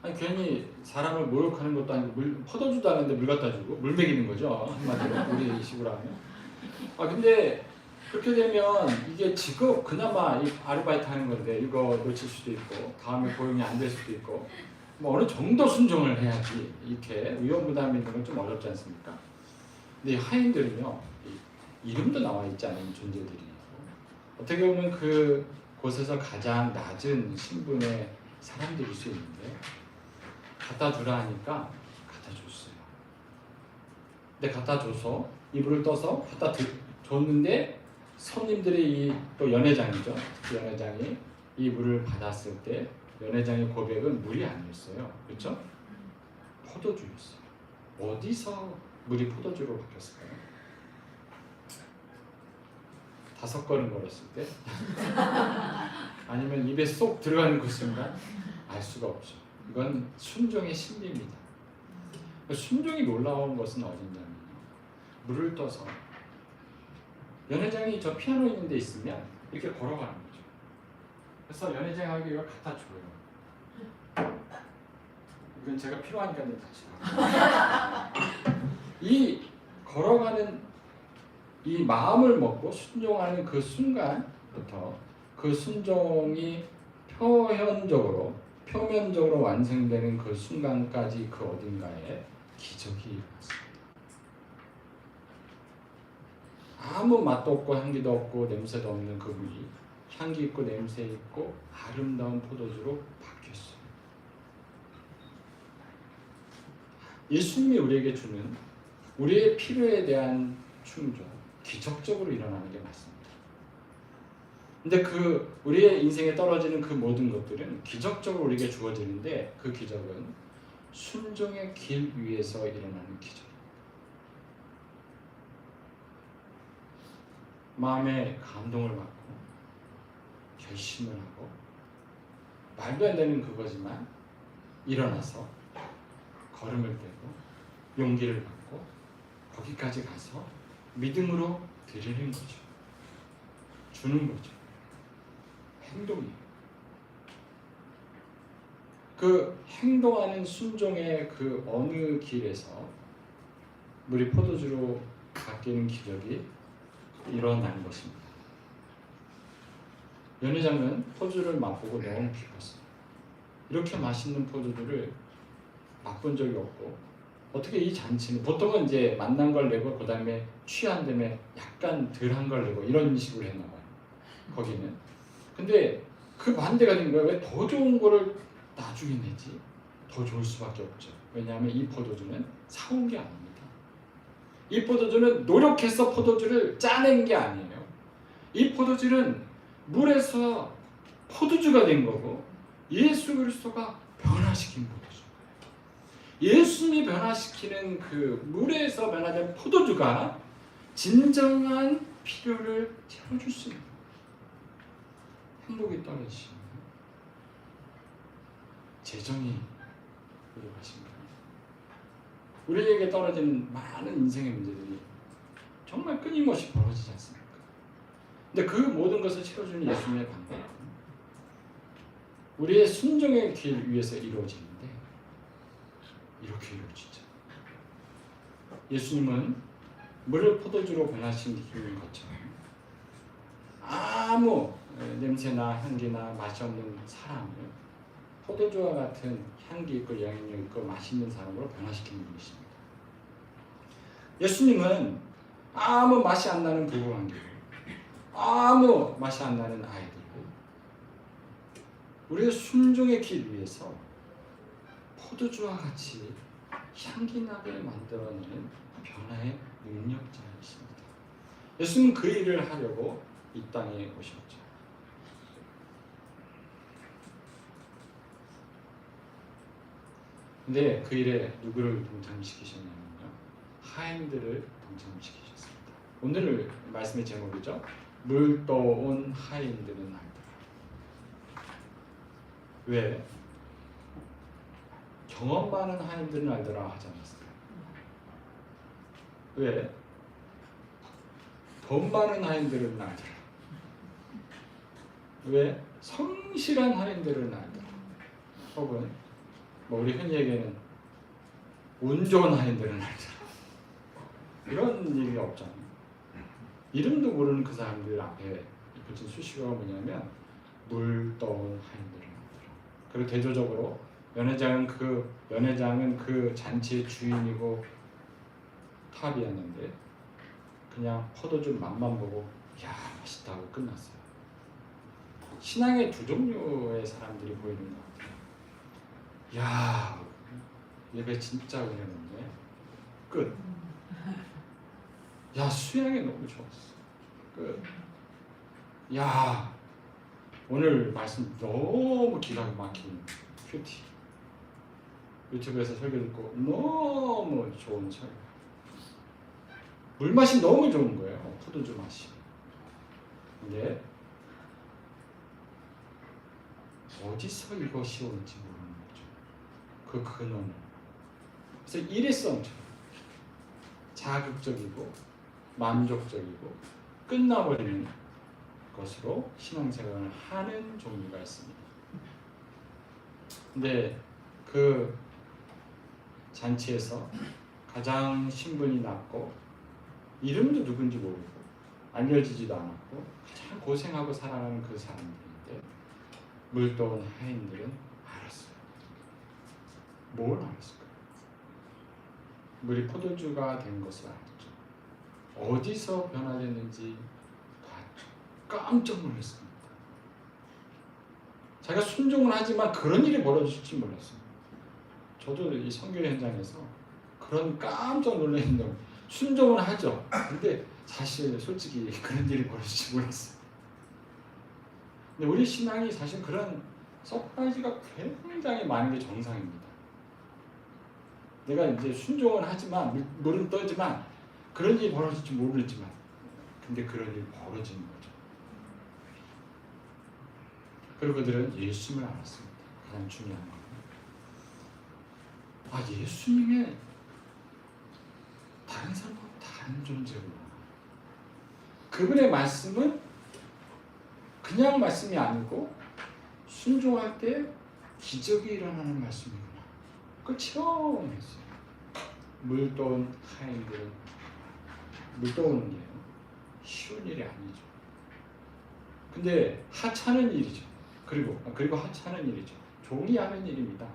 아니 괜히 사람을 모욕하는 것도 아니고 포도주도 아닌데 물 갖다 주고 물 먹이는 거죠. 한마디로 우리 식으로 하면. 근데 그렇게 되면 이게 직업 그나마 이 아르바이트 하는 건데 이거 놓칠 수도 있고 다음에 고용이 안 될 수도 있고 뭐 어느 정도 순종을 해야지 이렇게 위험 부담이 있는 건 좀 어렵지 않습니까? 근데 이 하인들은요 이름도 나와 있지 않은 존재들이고 어떻게 보면 그 곳에서 가장 낮은 신분의 사람들일 수 있는데 갖다 주라 하니까 갖다 줬어요. 근데 갖다 줘서 이불을 떠서 갖다 줬는데 손님들이 또 연회장이죠. 특히 연회장이 이 물을 받았을 때 연회장의 고백은 물이 아니었어요. 그렇죠? 포도주였어요. 어디서 물이 포도주로 바뀌었을까요? 5걸음 걸었을 때? 아니면 입에 쏙 들어가는 그 순간? 알 수가 없죠. 이건 순종의 신비입니다. 순종이 놀라운 것은 어딘가요? 물을 떠서 연회장이 저 피아노 있는 데 있으면 이렇게 걸어가는 거죠. 그래서 연회장에게 이걸 갖다 줘요. 이건 제가 필요하니까 다시 이 걸어가는 이 마음을 먹고 순종하는 그 순간부터 그 순종이 표면적으로 완성되는 그 순간까지 그 어딘가에 기적이 일어났습니다. 아무 맛도 없고 향기도 없고 냄새도 없는 그 물이 향기 있고 냄새 있고 아름다운 포도주로 바뀌었어요. 예수님이 우리에게 주는 우리의 필요에 대한 충족, 기적적으로 일어나는 게 맞습니다. 근데 그 우리의 인생에 떨어지는 그 모든 것들은 기적적으로 우리에게 주어지는데 그 기적은 순종의 길 위에서 일어나는 기적. 마음에 감동을 받고 결심을 하고 말도 안 되는 그거지만 일어나서 걸음을 떼고 용기를 갖고 거기까지 가서 믿음으로 드리는 거죠. 주는 거죠. 행동이에요. 그 행동하는 순종의 그 어느 길에서 물이 포도주로 바뀌는 기적이 일어난 것입니다. 연회장은 포도주를 맛보고 너무 기뻤어요. 이렇게 맛있는 포도주를 맛본 적이 없고 어떻게 이 잔치는 보통은 이제 만난 걸 내고 그 다음에 취한 다음에 약간 덜한 걸 내고 이런 식으로 했나 봐요. 거기는. 근데 그 반대가 된 거예요. 왜 더 좋은 거를 나중에 내지? 더 좋을 수밖에 없죠. 왜냐하면 이 포도주는 사온 게 아닙니다. 이 포도주는 노력해서 포도주를 짜낸 게 아니에요. 이 포도주는 물에서 포도주가 된 거고 예수 그리스도가 변화시킨 포도주. 예수님이 변화시키는 그 물에서 변화된 포도주가 진정한 필요를 채워줄 수 있는 행복이 떨어지시는 재정이 부족하신가요? 우리에게 떨어지는 많은 인생의 문제들이 정말 끊임없이 벌어지지 않습니까? 근데 그 모든 것을 채워주는 예수님의 방법은 우리의 순종의 길 위에서 이루어지는데 이렇게 이루어지죠. 예수님은 물을 포도주로 변하신 것처럼 아무 냄새나 향기나 맛이 없는 사람을 포도주와 같은 향기 있고 영향력 있고 맛있는 사람으로 변화시키는 분이십니다. 예수님은 아무 맛이 안 나는 부부관계를, 아무 맛이 안 나는 아이들을 우리의 순종의 길 위에서 포도주와 같이 향기 나게 만들어내는 변화의 능력자이십니다. 예수님은 그 일을 하려고 이 땅에 오셨죠. 근데 그 일에 누구를 동참시키셨냐면요, 하인들을 동참시키셨습니다. 오늘 말씀의 제목이죠. 물 떠온 하인들은 알더라. 왜? 경험 많은 하인들은 알더라 하지 않았어요? 왜? 돈 많은 하인들은 알더라. 왜? 성실한 하인들은 알더라. 혹은 뭐 우리 흔히 얘기하는 운 좋은 하인들은 알더라. 이런 얘기가 없잖아요. 이름도 모르는 그 사람들 앞에 붙인 수식어가 뭐냐면 물 떠온 하인들은 알더라. 그리고 대조적으로 연회장은 그 잔치의 주인이고 탑이었는데 그냥 포도주 맛만 보고 야 맛있다고 끝났어요. 신앙의 두 종류의 사람들이 보이는 것 같아요. 야 예배 진짜 은혜는데 끝. 야 수양이 너무 좋았어. 끝. 야 오늘 말씀 너무 기가 막힌 큐티. 유튜브에서 설교 듣고 너무 좋은 설교. 물맛이 너무 좋은 거예요. 포도주 맛이. 근데 어디서 이것이 오는지 모르는 거죠. 그 근원을. 그래서 일회성처럼 자극적이고 만족적이고 끝나버리는 것으로 신앙생활을 하는 종류가 있습니다. 근데 그 잔치에서 가장 신분이 낮고 이름도 누군지 모르고 알려지지도 않았고 가장 고생하고 살아가는 그 사람들인데 물 떠온 하인들은 알았어요. 뭘 알았을까요? 물이 포도주가 된 것을 알았죠. 어디서 변화됐는지 봤죠. 깜짝 놀랐습니다. 자기가 순종을 하지만 그런 일이 벌어질지 몰랐어요. 저도 이 선교 현장에서 그런 깜짝 놀라는 순종을 하죠. 근데 사실 솔직히 그런 일이 벌어질지 몰랐어요. 근데 우리 신앙이 사실 그런 서프라이즈가 굉장히 많은 게 정상입니다. 내가 이제 순종을 하지만 물은 떠지만 그런 일이 벌어질지 모르지만 근데 그런 일이 벌어지는 거죠. 그리고 그들은 예수님을 알았습니다. 가장 중요한 건. 아, 예수님의 다른 사람하고 다른 존재구나. 그분의 말씀은 그냥 말씀이 아니고 순종할 때 기적이 일어나는 말씀이구나. 그걸 체험했어요. 물 떠온 하인들은 물 떠오는 게 쉬운 일이 아니죠. 근데 하찮은 일이죠. 그리고 하찮은 일이죠. 종이 하는 일입니다.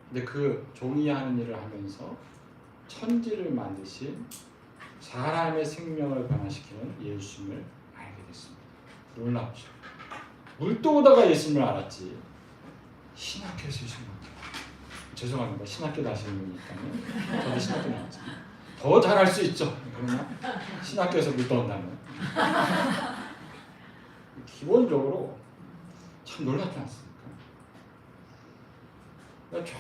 근데 그 종이 하는 일을 하면서 천지를 만드신 사람의 생명을 변화시키는 예수님을 알게 됐습니다. 놀랍죠. 물 떠오다가 예수님을 알았지. 신학교에서 예수님을 죄송합니다. 신학교 다시는 분이니까요. 저도 신학교 나왔죠. 더 잘할 수 있죠. 그러나 신학교에서 물 떠온다면 기본적으로 참 놀랍지 않습니까? 그러니까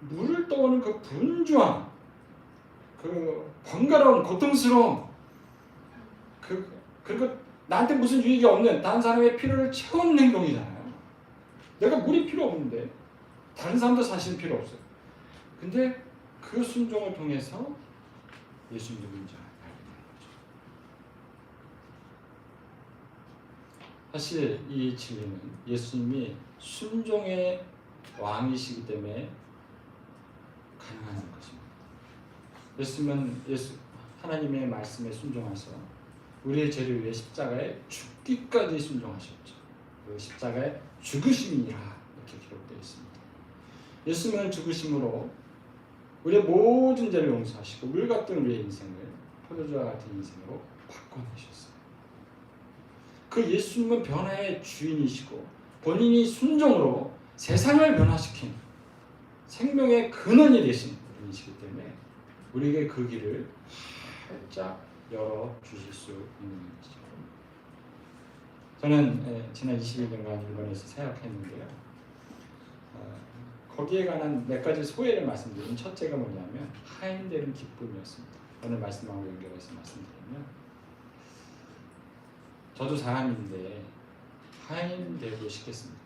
물을 떠오는 그 분주함, 그 번거로운 고통스러움, 그리고 나한테 무슨 유익이 없는 다른 사람의 필요를 채우는 행동이잖아요. 내가 물이 필요 없는데 다른 사람도 사실 필요 없어요. 근데 그 순종을 통해서 예수님 누구인지 알게 되는 거죠. 사실 이 진리는 예수님이 순종의 왕이시기 때문에 가능한 것입니다. 예수님은 하나님의 말씀에 순종하셔 우리의 죄를 위해 십자가에 죽기까지 순종하셨죠. 그 십자가에 죽으심이라 이렇게 기록되어 있습니다. 예수님은 죽으심으로 우리의 모든 죄를 용서하시고 물 같은 우리의 인생을 포도주와 같은 인생으로 바꿔내셨어요. 그 예수님은 변화의 주인이시고 본인이 순종으로 세상을 변화시킨 생명의 근원이 되신 분이시기 때문에 우리에게 그 길을 활짝 열어주실 수 있는 것이죠. 저는 지난 20일간 일본에서 사역했는데요. 거기에 관한 몇 가지 소회를 말씀드리면 첫째가 뭐냐면 하인되는 기쁨이었습니다. 오늘 말씀하고 연결해서 말씀드리면 저도 사람인데 하인 되고 싶겠습니까?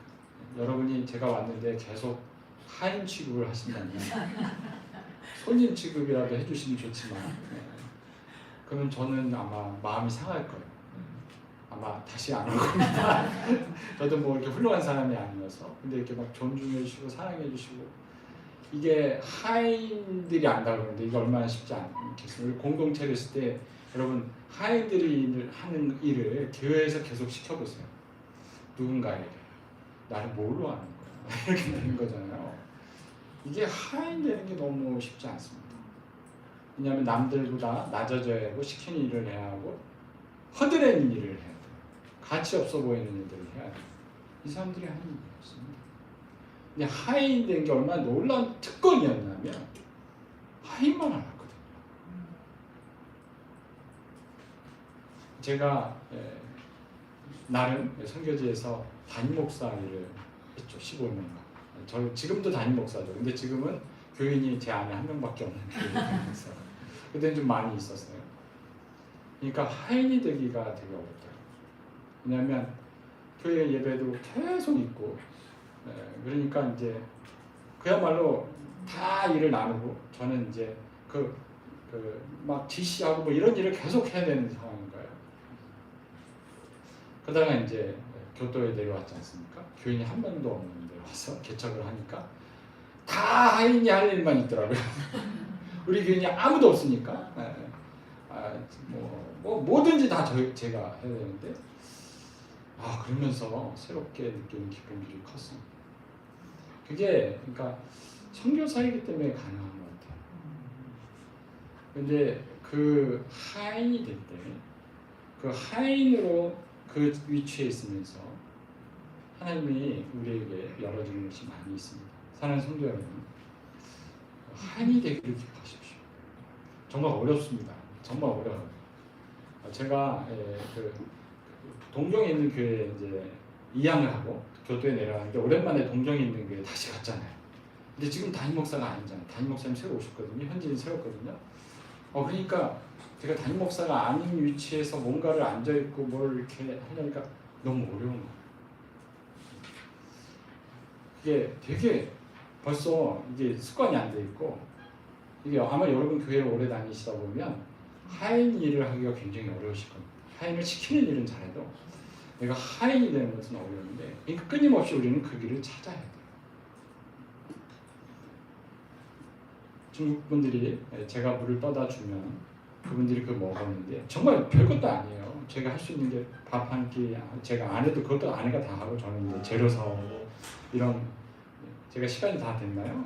여러분이 제가 왔는데 계속 하인 취급을 하신다면 손님 취급이라도 해주시면 좋지만 그러면 저는 아마 마음이 상할 거예요. 아마 다시 안 올 겁니다. 저도 뭐 이렇게 훌륭한 사람이 아니어서 근데 이렇게 막 존중해 주시고 사랑해 주시고 이게 하인들이 안다 그러는데 이게 얼마나 쉽지 않겠어요. 우리 공동체를 했을 때 여러분 하인들이 하는 일을 교회에서 계속 시켜보세요. 누군가에게 나를 뭘로 하는 거야 이렇게 되는 거잖아요. 이게 하인 되는 게 너무 쉽지 않습니다. 왜냐하면 남들보다 낮아져야 하고 시키는 일을 해야 하고 허드렛 일을 해야 돼요. 가치 없어 보이는 일들을 해야 돼요. 이 사람들이 하는 일이었습니다. 근데 하인 된 게 얼마나 놀라운 특권이었냐면 하인만 알았거든요. 제가 나름 선교지에서 담임 목사 일을 했죠. 15년간. 저 지금도 담임 목사죠. 근데 지금은 교인이 제 안에 한 명밖에 없는 교인이라서 그때는 좀 많이 있었어요. 그러니까 하인이 되기가 되게 어렵더라고요. 왜냐하면 교회 예배도 계속 있고 그러니까 이제 그야말로 다 일을 나누고 저는 이제 막 지시하고 뭐 이런 일을 계속 해야 되는 상황인 거예요. 그러다가 이제 교도에 내려왔지 않습니까? 교인이 한 명도 없는 데 와서 개척을 하니까 다 하인이 할 일만 있더라고요. 우리 교인이 아무도 없으니까 뭐 뭐든지 다 제가 해야 되는데 그러면서 새롭게 느끼는 기쁨들이 컸습니다. 그게 그러니까 선교사이기 때문에 가능한 것 같아요. 근데 그 하인이 될 때 그 하인으로 그 위치에 있으면서 하나님이 우리에게 열어주는 것이 많이 있습니다. 사랑하는 성도 여러분, 하인이 되기를 기뻐하십시오. 정말 어렵습니다. 정말 어려워요. 제가 그 동경에 있는 교회에 이제 이양을 하고 교도에 내려왔는데 오랜만에 동경에 있는 교회에 다시 갔잖아요. 근데 지금 담임 목사가 아니잖아요. 담임 목사님 새로 오셨거든요. 현진이 세웠거든요. 그러니까 제가 담임 목사가 아닌 위치에서 뭔가를 앉아 있고 뭘 이렇게 하려니까 너무 어려운 거예요. 이게 되게 벌써 이게 습관이 안 돼 있고, 이게 아마 여러분 교회를 오래 다니시다 보면 하인 일을 하기가 굉장히 어려우실 겁니다. 하인을 시키는 일은 잘해도 내가 하인이 되는 것은 어려운데, 그러니까 끊임없이 우리는 그 길을 찾아야 돼요. 중국 분들이 제가 물을 떠다 주면 그분들이 그걸 먹었는데 정말 별것도 아니에요. 제가 할 수 있는 게 밥 한 끼, 제가 안 해도 그것도 아내가 다 하고, 저는 이제 재료 사오고 이런. 제가 시간이 다 됐나요?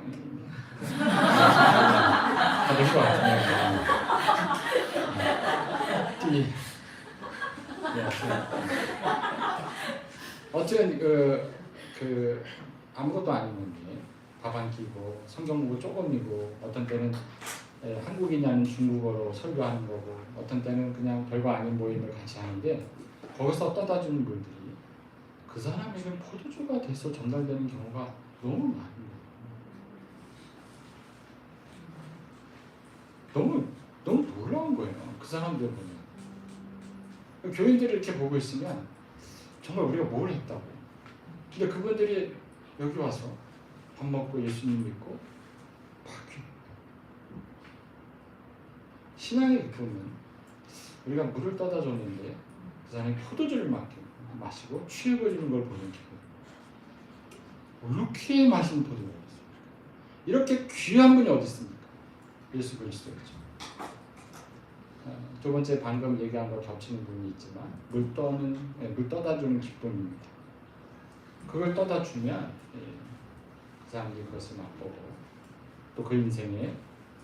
다 된 것 같아요. 어쨌든 그 아무것도 아닌 건데 밥 한 끼고 성경 보고 조금이고, 어떤 때는 한국인이 아닌 중국어로 설교하는 거고, 어떤 때는 그냥 별거 아닌 모임을 같이 하는데, 거기서 떠다 주는 분들이 그 사람에게는 포도주가 돼서 전달되는 경우가 너무 많은 거예요. 너무 놀라운 거예요. 그 사람들 보면. 교인들을 이렇게 보고 있으면 정말 우리가 뭘 했다고. 근데 그분들이 여기 와서 밥 먹고 예수님 믿고 바뀌어요. 신앙의 기쁨은 우리가 물을 떠다 줬는데 그 사람이 포도주를 마시고 취해버리는 걸 보는 기분. 이렇게 맛있는 포도주가 있어요. 이렇게 귀한 분이 어디 있습니까? 예수 그리스도죠. 두 번째 방금 얘기한 거 겹치는 부분이 있지만, 물 떠다 주는 기쁨입니다. 그걸 떠다 주면 그 사람들이 그것을 맛보고 또 그 인생에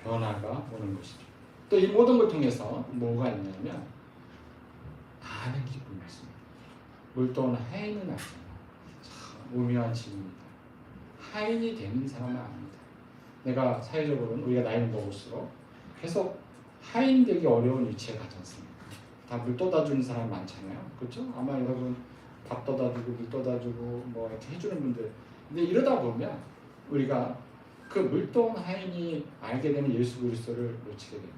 변화가 오는 것이죠. 또 이 모든 걸 통해서 뭐가 있냐면 아는 기쁨이 있습니다. 물 떠오는 하인은 알잖아요. 참 오묘한 질문입니다. 하인이 되는 사람은 압니다. 내가 사회적으로는 우리가 나이를 먹을수록 계속 하인 되기 어려운 위치에 가지 않습니까? 다 물 떠다 주는 사람 많잖아요. 그렇죠? 아마 여러분 밥 떠다 주고 물 떠다 주고 뭐 이렇게 해주는 분들. 근데 이러다 보면 우리가 그 물 떠온 하인이 알게 되는 예수 그리스도를 놓치게 됩니다.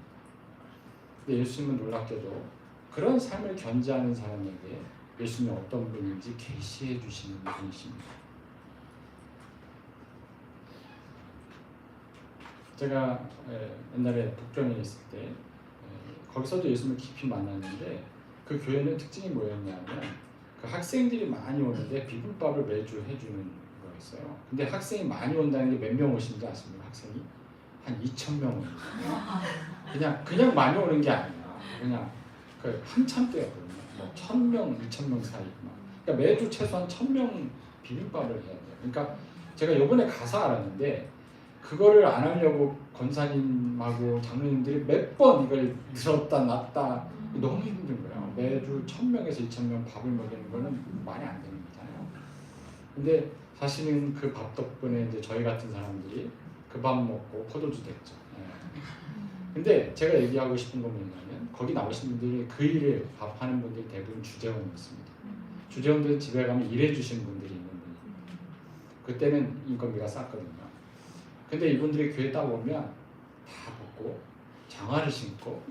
근데 예수님은 놀랍게도 그런 삶을 견지하는 사람에게 예수님이 어떤 분인지 계시해 주시는 분이십니다. 제가 옛날에 북경에 있을 때 거기서도 예수님을 깊이 만났는데, 그 교회는 특징이 뭐였냐면 그 학생들이 많이 오는데 비빔밥을 매주 해주는 거였어요. 근데 학생이 많이 온다는 게 몇 명 오시는지 아십니까? 학생이 한 2,000명 옵니다. 그냥 많이 오는 게 아니라 그냥 그 한참 때였거든요. 뭐 1,000명, 2,000명 사이. 그러니까 매주 최소한 1,000명 비빔밥을 해야 돼요. 그러니까 제가 이번에 가서 알았는데, 그거를 안 하려고 권사님하고 장로님들이 몇 번 이걸 늘었다 놨다 너무 힘든 거예요. 매주 1,000명에서 2,000명 밥을 먹이는 거는 말이 안 되는 거잖아요. 근데 사실은 그 밥 덕분에 이제 저희 같은 사람들이 그 밥 먹고 포도주 됐죠. 근데 제가 얘기하고 싶은 건 뭐냐면, 거기 나오신 분들이 그 일을 밥하는 분들이 대부분 주재원이었습니다. 주재원들은 집에 가면 일해주시는 분들이 있는 분이에요. 그때는 인건비가 쌌거든요. 근데 이분들이 교회 딱 오면 다 벗고 장화를 신고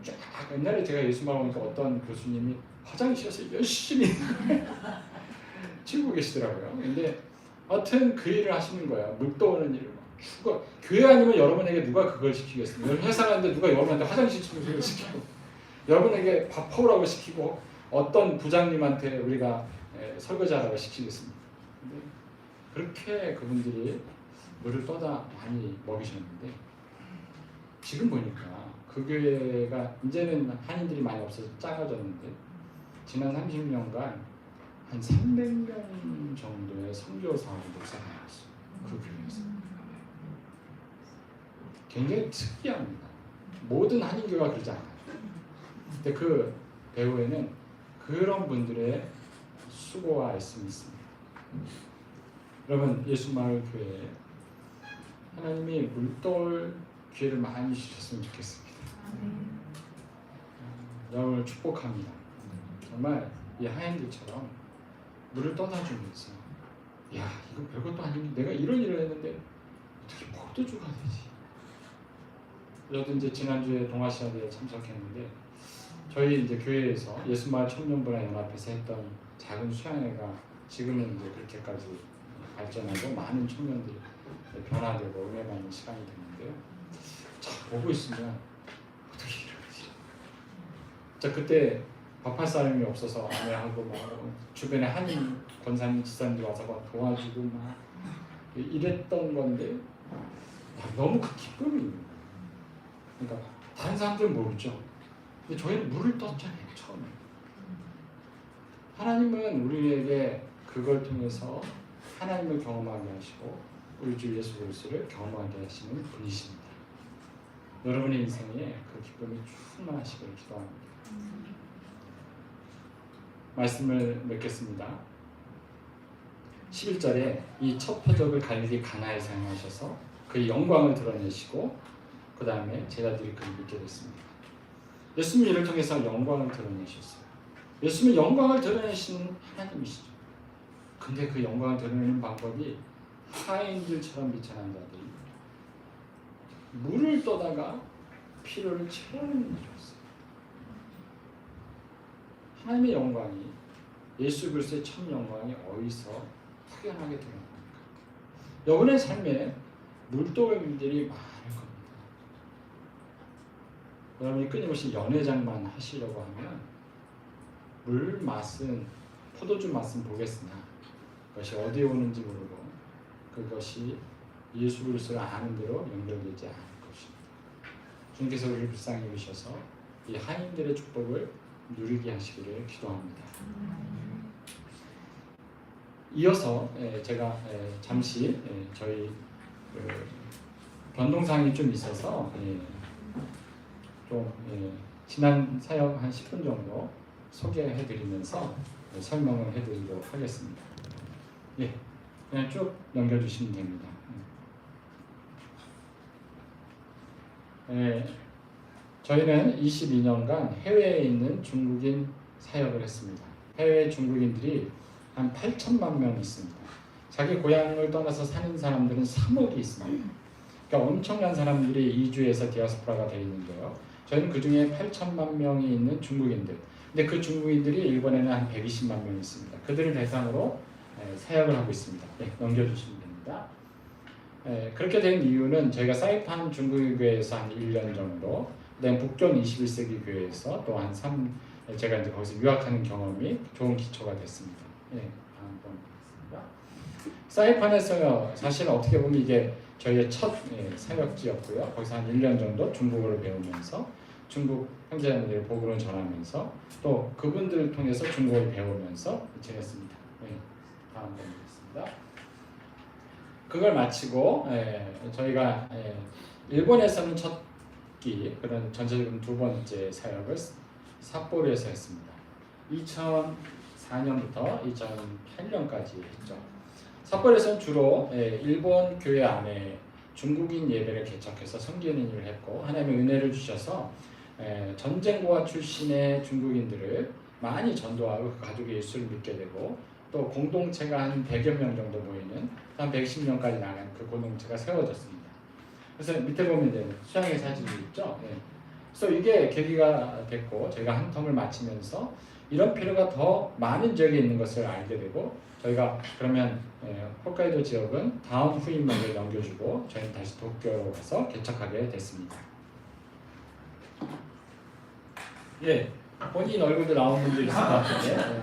쫙, 옛날에 제가 예수만 보니까 어떤 교수님이 화장실에서 열심히 치우고 계시더라고요. 근데 하여튼 그 일을 하시는 거야. 물 떠오는 일을 막 죽어. 교회 아니면 여러분에게 누가 그걸 시키겠어요? 회사 가는데 누가 여러분한테 화장실 청소를 시키고, 여러분에게 밥 퍼오라고 시키고, 어떤 부장님한테 우리가 설거지하라고 시키겠습니까? 근데 그렇게 그분들이 물을 떠다 많이 먹이셨는데, 지금 보니까 그 교회가 이제는 한인들이 많이 없어서 작아졌는데, 지난 30년간 한 300명 정도의 선교사하고 목사가 나왔어요. 그 교회에서. 굉장히 특이합니다. 모든 한인교회가 그러지 않아요. 근데 그 배후에는 그런 분들의 수고와 애씀이 있습니다. 여러분, 예수마을교회에 하나님이 물떠올 기회를 많이 주셨으면 좋겠습니다. 여러분을 축복합니다. 정말 이 하인들처럼 물을 떠나주면서, 야, 이거 별것도 아닌데 내가 이런 일을 했는데 어떻게 포도주가 되지? 저도 이제 지난주에 동아시아대에 참석했는데 저희 이제 교회에서 예수마을 청년부랑 연합해서 했던 작은 수양회가 지금은 이제 그렇게까지 발전하고 많은 청년들이 변화되고 은혜받는 시간이 됐는데요. 자, 보고 있으면 어떻게 이러지? 자, 그때 밥할 사람이 없어서 아내하고 막 주변에 한인 권사님 지사님들 와서 막 도와주고 막 이랬던 건데 너무 그 기쁨이 있는 거예요. 그러니까 다른 사람들은 모르죠. 근데 저희는 물을 떴잖아요, 처음에. 하나님은 우리에게 그걸 통해서 하나님을 경험하게 하시고 우리 주 예수 그리스도를 경험하게 하시는 분이십니다. 여러분의 인생에 그 기쁨이 충만하시기를 기도합니다. 말씀을 맺겠습니다. 11절에 이 첫 표적을 갈릴리 가나에 사용하셔서 그의 영광을 드러내시고 그 다음에 제자들이 그를 믿게 됐습니다. 예수님이 이를 통해서 영광을 드러내셨어요. 예수님이 영광을 드러내시는 하나님이시죠. 근데 그 영광을 드러내는 방법이 하인들처럼 비천한 자들이 물을 떠다가 필요를 채우는 일이었어요. 하나님의 영광이, 예수 그리스도의 첫 영광이 어디서 확연하게 드러납니까? 여러분의 삶에 물도객들이 많을 겁니다. 여러분이 끊임없이 연회장만 하시려고 하면 물 맛은, 포도주 맛은 보겠으나 그것이 어디에 오는지 모르고 그것이 예수 그리스도를 아는 대로 연결되지 않을 것입니다. 주님께서 우리를 불쌍히 여기셔서 이 하인들의 축복을 누리게 하시기를 기도합니다. 이어서 제가 잠시 저희 변동사항이 좀 있어서 좀 지난 사역 한 10분 정도 소개해드리면서 설명을 해드리도록 하겠습니다. 예, 그냥 쭉 넘겨주시면 됩니다. 저희는 22년간 해외에 있는 중국인 사역을 했습니다. 해외 중국인들이 한 8천만 명 있습니다. 자기 고향을 떠나서 사는 사람들은 3억이 있습니다. 그러니까 엄청난 사람들이 이주해서 디아스포라가 되어 있는데요. 저희는 그 중에 8천만 명이 있는 중국인들. 근데 그 중국인들이 일본에는 한 120만 명 있습니다. 그들을 대상으로 사역을 하고 있습니다. 네, 넘겨주시면 됩니다. 그렇게 된 이유는 저희가 사이판 중국교회에서 한 1년 정도, 그다음 북경 21세기 교회에서 또 한 제가 이제 거기서 유학하는 경험이 좋은 기초가 됐습니다. 네, 다음 번 보겠습니다. 사이판에서 사실 어떻게 보면 이게 저희의 첫 사역지였고요. 거기서 한 1년 정도 중국어를 배우면서 중국 형제자매들의 복음을 전하면서 또 그분들을 통해서 중국어를 배우면서 지냈습니다. 네, 다음 번 보겠습니다. 그걸 마치고 저희가 일본에서는 첫 기, 그런 전체적인 두 번째 사역을 삿포로에서 했습니다. 2004년부터 2008년까지 했죠. 삿포로에서는 주로 일본 교회 안에 중국인 예배를 개척해서 섬기는 일을 했고 하나님의 은혜를 주셔서 전쟁고아 출신의 중국인들을 많이 전도하고 그 가족이 예수를 믿게 되고 또 공동체가 한 100여 명 정도 모이는 한 110명까지 나간 그 공동체가 세워졌습니다. 그래서 밑에 보면 이제 수양의 사진이 있죠. 그래서 이게 계기가 됐고 저희가 한 텀을 마치면서 이런 필요가 더 많은 지역에 있는 것을 알게 되고 저희가 그러면 홋카이도 지역은 다음 후임을 넘겨주고 저희는 다시 도쿄로 가서 개척하게 됐습니다. 예, 본인 얼굴도 나온 분들 있을 것 같은데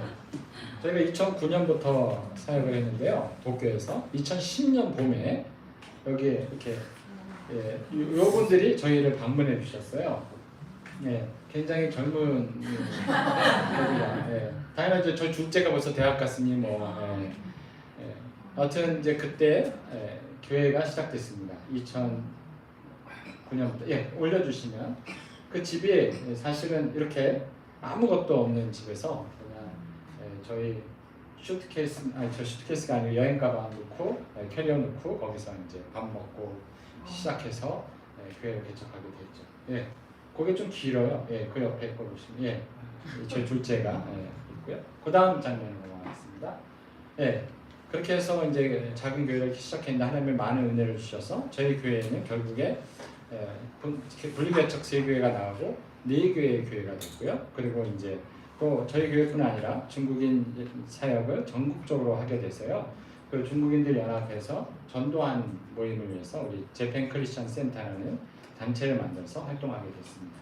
저희가 2009년부터 사역을 했는데요. 도쿄에서 2010년 봄에 여기에 이렇게 요분들이 저희를 방문해 주셨어요. 굉장히 젊은 당연히 저 둘째가 벌써 대학 갔으니 하여튼 이제 그때 교회가 시작됐습니다. 2009년부터 올려주시면 그 집이 사실은 이렇게 아무것도 없는 집에서 그냥 저희 슈트케이스가 아니고 여행 가방 넣고 캐리어 넣고 거기서 이제 밥 먹고 시작해서 교회를 개척하게 됐죠. 그게 좀 길어요. 그 옆에 거 보시면 제 둘째가 있고요. 그 다음 장면으로 넘어가겠습니다. 그렇게 해서 이제 작은 교회를 시작했는데 하나님의 많은 은혜를 주셔서 저희 교회는 결국에 분리개척 3교회가 나오고 4교회의 교회가 됐고요. 그리고 이제 또 저희 교회뿐 아니라 중국인 사역을 전국적으로 하게 돼서요. 그 중국인들 연합에서 전도한 모임을 위해서 우리 재팬 크리스천 센터라는 단체를 만들어서 활동하게 됐습니다.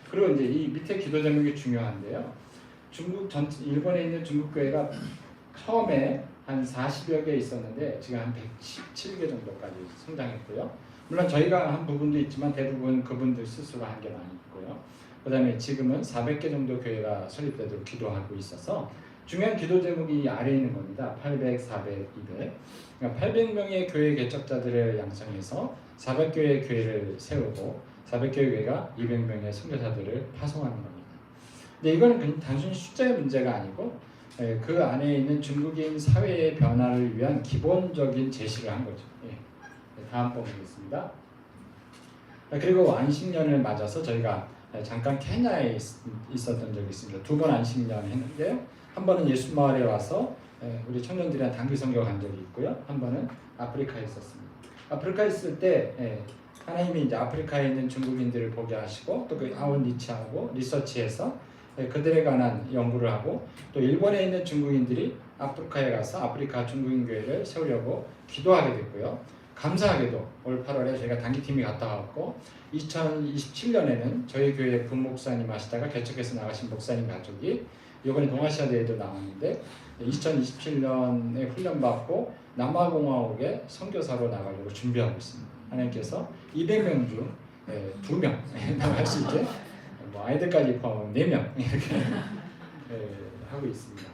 그리고 이제 이 밑에 기도 제목이 중요한데요. 일본에 있는 중국 교회가 처음에 한 40여 개 있었는데 지금 한 117개 정도까지 성장했고요. 물론 저희가 한 부분도 있지만 대부분 그분들 스스로 한 게 많이 있고요. 그 다음에 지금은 400개 정도 교회가 설립되도록 기도하고 있어서 중요한 기도 제목이 이 아래에 있는 겁니다. 800, 400, 200. 그러니까 800명의 교회 개척자들을 양성해서 400교회의 교회를 세우고 400교회 교회가 200명의 선교사들을 파송하는 겁니다. 근데 이거는 그냥 단순히 숫자의 문제가 아니고 그 안에 있는 중국인 사회의 변화를 위한 기본적인 제시를 한 거죠. 다음 번 보겠습니다. 그리고 안식년을 맞아서 저희가 잠깐 케냐에 있었던 적이 있습니다. 2번 안식년 했는데요. 한 번은 예수마을에 와서 우리 청년들이랑 단기 선교 간 적이 있고요. 한 번은 아프리카에 있었습니다. 아프리카에 있을 때 하나님이 이제 아프리카에 있는 중국인들을 보게 하시고 또 그 아웃리치하고 리서치해서 그들에 관한 연구를 하고 또 일본에 있는 중국인들이 아프리카에 가서 아프리카 중국인 교회를 세우려고 기도하게 됐고요. 감사하게도 올 8월에 저희가 단기팀이 갔다 왔고 2027년에는 저희 교회 부목사님 하시다가 개척해서 나가신 목사님 가족이 이번에 동아시아 대회도 나왔는데 2027년에 훈련받고 남아공화국에 선교사로 나가려고 준비하고 있습니다. 하나님께서 200명 중 2명 나갈 수 있게 뭐 아이들까지 포함하면 4명 이렇게 하고 있습니다.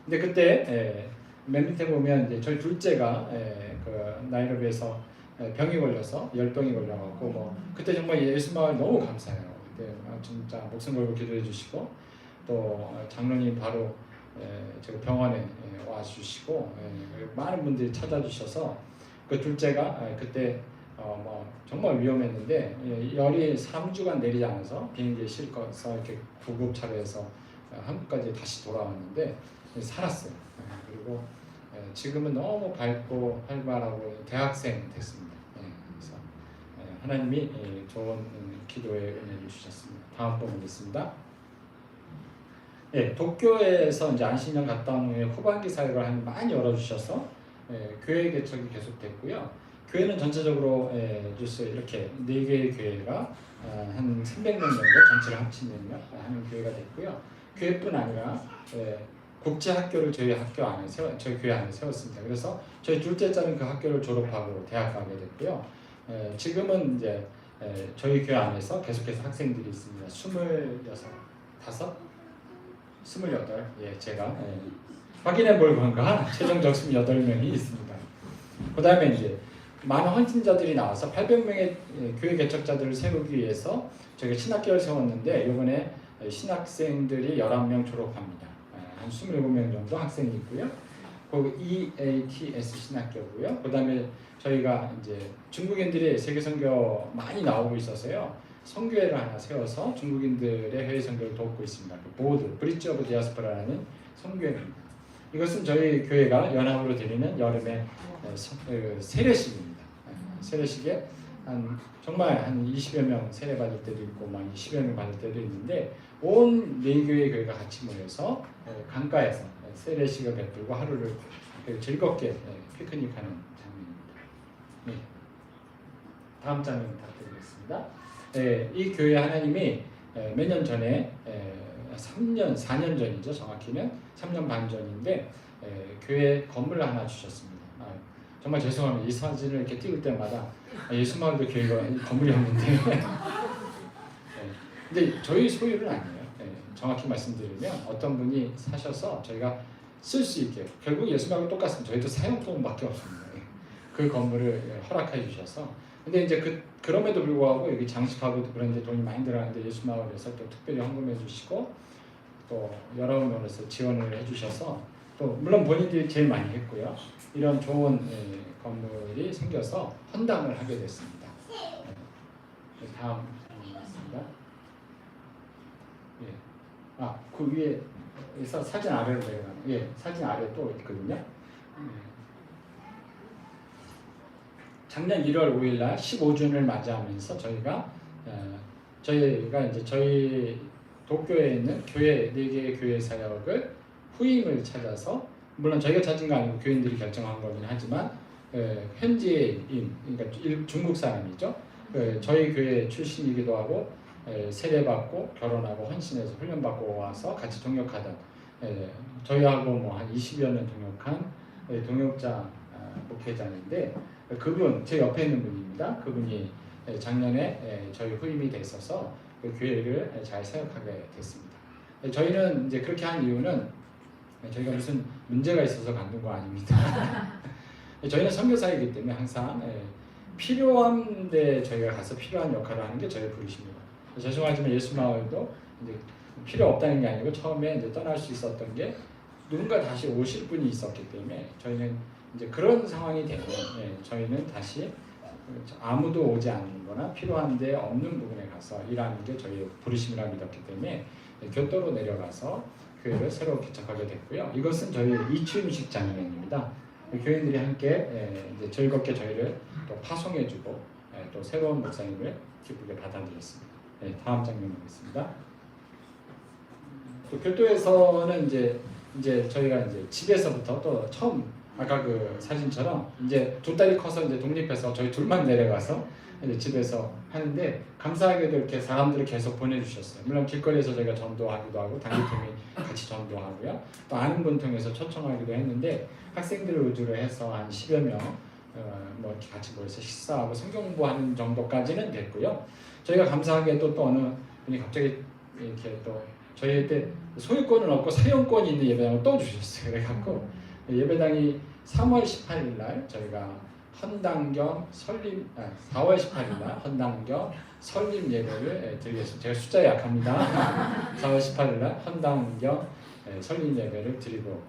근데 그때 맨 밑에 보면 이제 저희 둘째가 그 나이로비에서 병이 걸려서 열병이 걸려갖고 뭐 그때 정말 예수마을 너무 감사해요. 그때 진짜 목숨 걸고 기도해 주시고 또 장로님 바로 저 병원에 와주시고 많은 분들이 찾아주셔서 그 둘째가 그때 뭐 정말 위험했는데 열이 3주간 내리지 않아서 비행기에 싣고서 이렇게 구급차로 해서 한국까지 다시 돌아왔는데 살았어요. 그리고 지금은 너무 밝고 활발하고 대학생 됐습니다. 그래서 하나님이 좋은 기도의 은혜를 주셨습니다. 다음 번 보겠습니다. 도쿄에서 이제 안식년 갔다 온 후에 후반기 사역을 많이 열어주셔서 교회 개척이 계속됐고요. 교회는 전체적으로 이렇게 4개의 교회가 한 300명 정도 전체를 합치면 하는 교회가 됐고요. 교회뿐 아니라 국제학교를 저희 교회 안에 세웠습니다. 그래서 저희 둘째 딸은 그 학교를 졸업하고 대학 가게 됐고요. 지금은 이제 저희 교회 안에서 계속해서 학생들이 있습니다. 28? 제가 확인해 볼 건가 최종적 28명이 있습니다. 그 다음에 이제 많은 헌신자들이 나와서 800명의 교회 개척자들을 세우기 위해서 저희가 신학교를 세웠는데 이번에 신학생들이 11명 졸업합니다. 한 27명 정도 학생이 있고요. 그 EATS 신학교고요. 그 다음에 저희가 이제 중국인들이 세계 선교 많이 나오고 있어서요. 선교회를 하나 세워서 중국인들의 해외 선교를 돕고 있습니다. 보드 브릿지 오브 디아스포라라는 선교회입니다. 이것은 저희 교회가 연합으로 드리는 여름의 세례식입니다. 세례식에 정말 한 20여 명 세례 받을 때도 있고 막 20여 명 받을 때도 있는데 온 4교회 교회가 같이 모여서 강가에서 세례식을 베풀고 하루를 즐겁게 피크닉하는 장면입니다. 다음 장면 부탁드리겠습니다. 이 교회 하나님이 몇 년 전에 4년 전이죠. 정확히는 3년 반 전인데 교회 건물을 하나 주셨습니다. 정말 죄송합니다. 이 사진을 이렇게 띄울 때마다 예수마을도 교회가 건물이 없는데 근데 저희 소유는 아니에요. 정확히 말씀드리면 어떤 분이 사셔서 저희가 쓸 수 있게 결국 예수마을과 똑같습니다. 저희도 사용권밖에 없습니다. 그 건물을 허락해 주셔서 근데 이제 그럼에도 불구하고 여기 장식하고 그런데 돈이 많이 들어가는데 예수마을에서 또 특별히 헌금해 주시고 또 여러 면에서 지원을 해주셔서 또 물론 본인들이 제일 많이 했고요. 이런 좋은 건물이 생겨서 헌당을 하게 됐습니다. 다음 있습니다. 그 위에서 사진 아래로 내려가는 사진 아래 또 있거든요. 작년 1월 5일 날 15주년을 맞이하면서 저희가 이제 저희 도쿄에 있는 교회 4개의 교회 사역을 후임을 찾아서, 물론 저희가 찾은 거 아니고 교인들이 결정한 거긴 하지만 현지인, 그러니까 중국 사람이죠. 저희 교회 출신이기도 하고 세례받고 결혼하고 헌신해서 훈련받고 와서 같이 동역하던, 저희하고 뭐 한 20여 년 동역한 동역자 목회자인데, 그분 제 옆에 있는 분입니다. 그분이 작년에 저희 후임이 됐어서 그 교회를 잘 사역하게 됐습니다. 저희는 이제 그렇게 한 이유는 저희가 무슨 문제가 있어서 만든 거 아닙니다. 저희는 선교사이기 때문에 항상 필요한데 저희가 가서 필요한 역할을 하는 게 저희 부르심입니다. 죄송하지만 예수마을도 이제 필요 없다는 게 아니고 처음에 이제 떠날 수 있었던 게 누군가 다시 오실 분이 있었기 때문에 저희는 이제 그런 상황이 되면 저희는 다시 아무도 오지 않는 거나 필요한데 없는 부분에 가서 일하는 게 저희의 부르심이라 믿었기 때문에 교토로 내려가서 교회를 새로 개척하게 됐고요. 이것은 저희의 이추임식 장면입니다. 교인들이 함께 이제 즐겁게 저희를 또 파송해주고 또 새로운 목사님을 기쁘게 받아들였습니다. 다음 장면 보겠습니다. 또 교토에서는 이제 저희가 이제 집에서부터 또 처음 아까 그 사진처럼 이제 두 딸이 커서 이제 독립해서 저희 둘만 내려가서 이제 집에서 하는데, 감사하게도 이렇게 사람들을 계속 보내주셨어요. 물론 길거리에서 저희가 전도하기도 하고 단기팀이 같이 전도하고요. 또 아는 분 통해서 초청하기도 했는데 학생들을 위주로 해서 한 10여 명 뭐 같이 모여서 식사하고 성경 공부하는 정도까지는 됐고요. 저희가 감사하게도 또 어느 분이 갑자기 이렇게 또 저희한테 소유권은 없고 사용권이 있는 예배당을 또 주셨어요. 그래갖고 예배당이 3월 18일 날 저희가 헌당 겸 설립, 4월 18일 날 헌당 겸 설립 예배를 드리겠습니다. 제가 숫자에 약합니다. 4월 18일 날 헌당 겸 설립 예배를 드리고,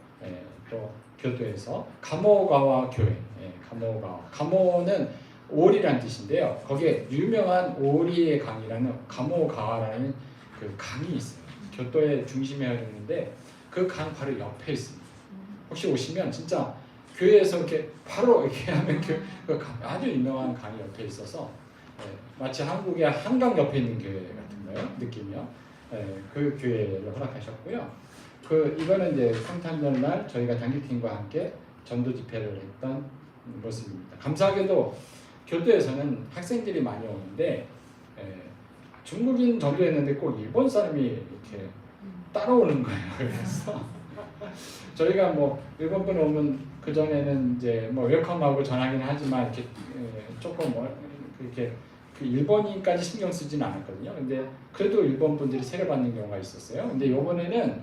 또 교토에서 가모가와 교회, 가모는 오리란 뜻인데요. 거기에 유명한 오리의 강이라는 가모가와라는 그 강이 있어요. 교토의 중심에 흐르는데 그 강 바로 옆에 있습니다. 혹시 오시면 진짜 교회에서 이렇게 바로 이렇게 하면 그 아주 유명한 강이 옆에 있어서 마치 한국의 한강 옆에 있는 교회 같은 거예요. 느낌이요. 그 교회를 허락하셨고요. 이거는 이제 성탄절 날 저희가 단기팀과 함께 전도 집회를 했던 모습입니다. 감사하게도 교토에서는 학생들이 많이 오는데 중국인 전도했는데 꼭 일본 사람이 이렇게 따라오는 거예요. 그래서 저희가 뭐 일본 분 오면 그 전에는 이제 뭐 웰컴하고 전하긴 하지만 이렇게 조금 뭐 그렇게 그 일본인까지 신경 쓰지는 않았거든요. 근데 그래도 일본 분들이 세례받는 경우가 있었어요. 근데 이번에는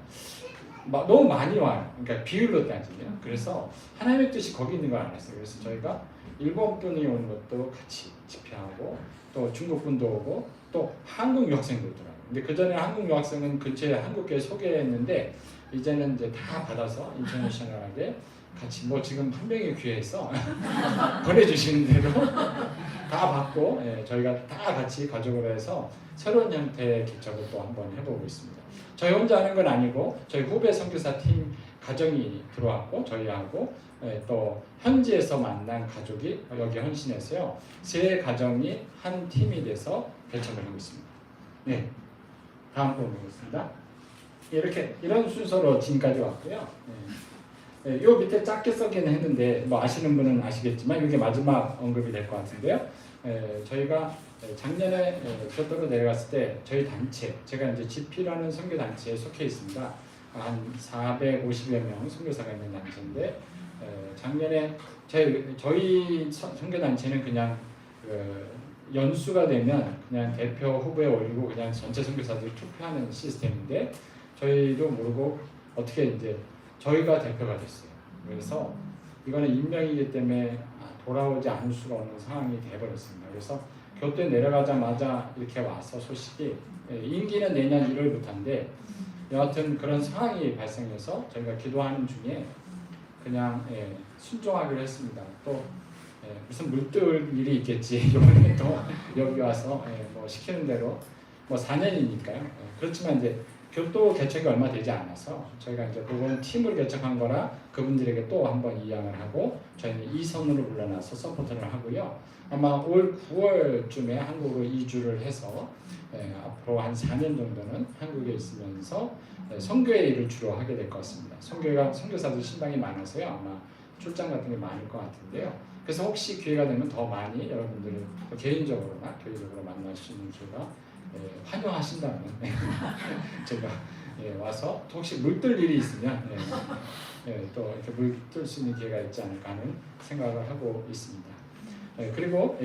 너무 많이 와요. 그러니까 비율로 따지면. 그래서 하나님의 뜻이 거기 있는 걸 알았어요. 그래서 저희가 일본 분이 오는 것도 같이 집회하고 또 중국 분도 오고 또 한국 유학생도 오더라고요. 근데 그 전에 한국 유학생은 근처에 한국교회 소개했는데 이제는 이제 다 받아서 인터내셔널하게 같이 뭐 지금 한 명의 교회에서 보내주시는 대로 다 받고 저희가 다 같이 가족으로 해서 새로운 형태의 개척을 또 한번 해보고 있습니다. 저희 혼자 하는 건 아니고 저희 후배 선교사 팀 가정이 들어왔고 저희하고 또 현지에서 만난 가족이 여기 헌신해서요. 세 가정이 한 팀이 돼서 개척을 하고 있습니다. 네, 다음 번 보겠습니다. 이런 순서로 지금까지 왔고요. 요 밑에 작게 써긴 했는데 뭐 아시는 분은 아시겠지만 이게 마지막 언급이 될 것 같은데요. 저희가 작년에 교토로 내려갔을 때 저희 단체, 제가 이제 GP라는 선교 단체에 속해 있습니다. 한 450여 명 선교사가 있는 단체인데 작년에 저희 선교 단체는 그냥 연수가 되면 그냥 대표 후보에 올리고 그냥 전체 선교사들이 투표하는 시스템인데 저희도 모르고 어떻게 이제 저희가 대표가 됐어요. 그래서 이거는 임명이기 때문에 돌아오지 않을 수가 없는 상황이 되어버렸습니다. 그래서 교토에 내려가자마자 이렇게 와서 소식이 임기는 내년 1월부터인데 여하튼 그런 상황이 발생해서 저희가 기도하는 중에 그냥 순종하기로 했습니다. 또 무슨 물들 일이 있겠지. 이번에 또 여기 와서 뭐 시키는 대로 뭐 4년이니까요. 그렇지만 이제 교도 개척이 얼마 되지 않아서 저희가 이제 그거는 팀으로 개척한 거라 그분들에게 또 한번 이양을 하고 저희는 이선으로 불러놔서 서포트를 하고요. 아마 올 9월쯤에 한국으로 이주를 해서 앞으로 한 4년 정도는 한국에 있으면서 선교회 일을 주로 하게 될 것 같습니다. 선교사들 신방이 많아서요. 아마 출장 같은 게 많을 것 같은데요. 그래서 혹시 기회가 되면 더 많이 여러분들을 개인적으로나 교회적으로 만날 수 있는 기회가 환영하신다면 제가 와서 혹시 물뜰 일이 있으면 또 이렇게 물뜰 수 있는 기회가 있지 않을까 하는 생각을 하고 있습니다. 그리고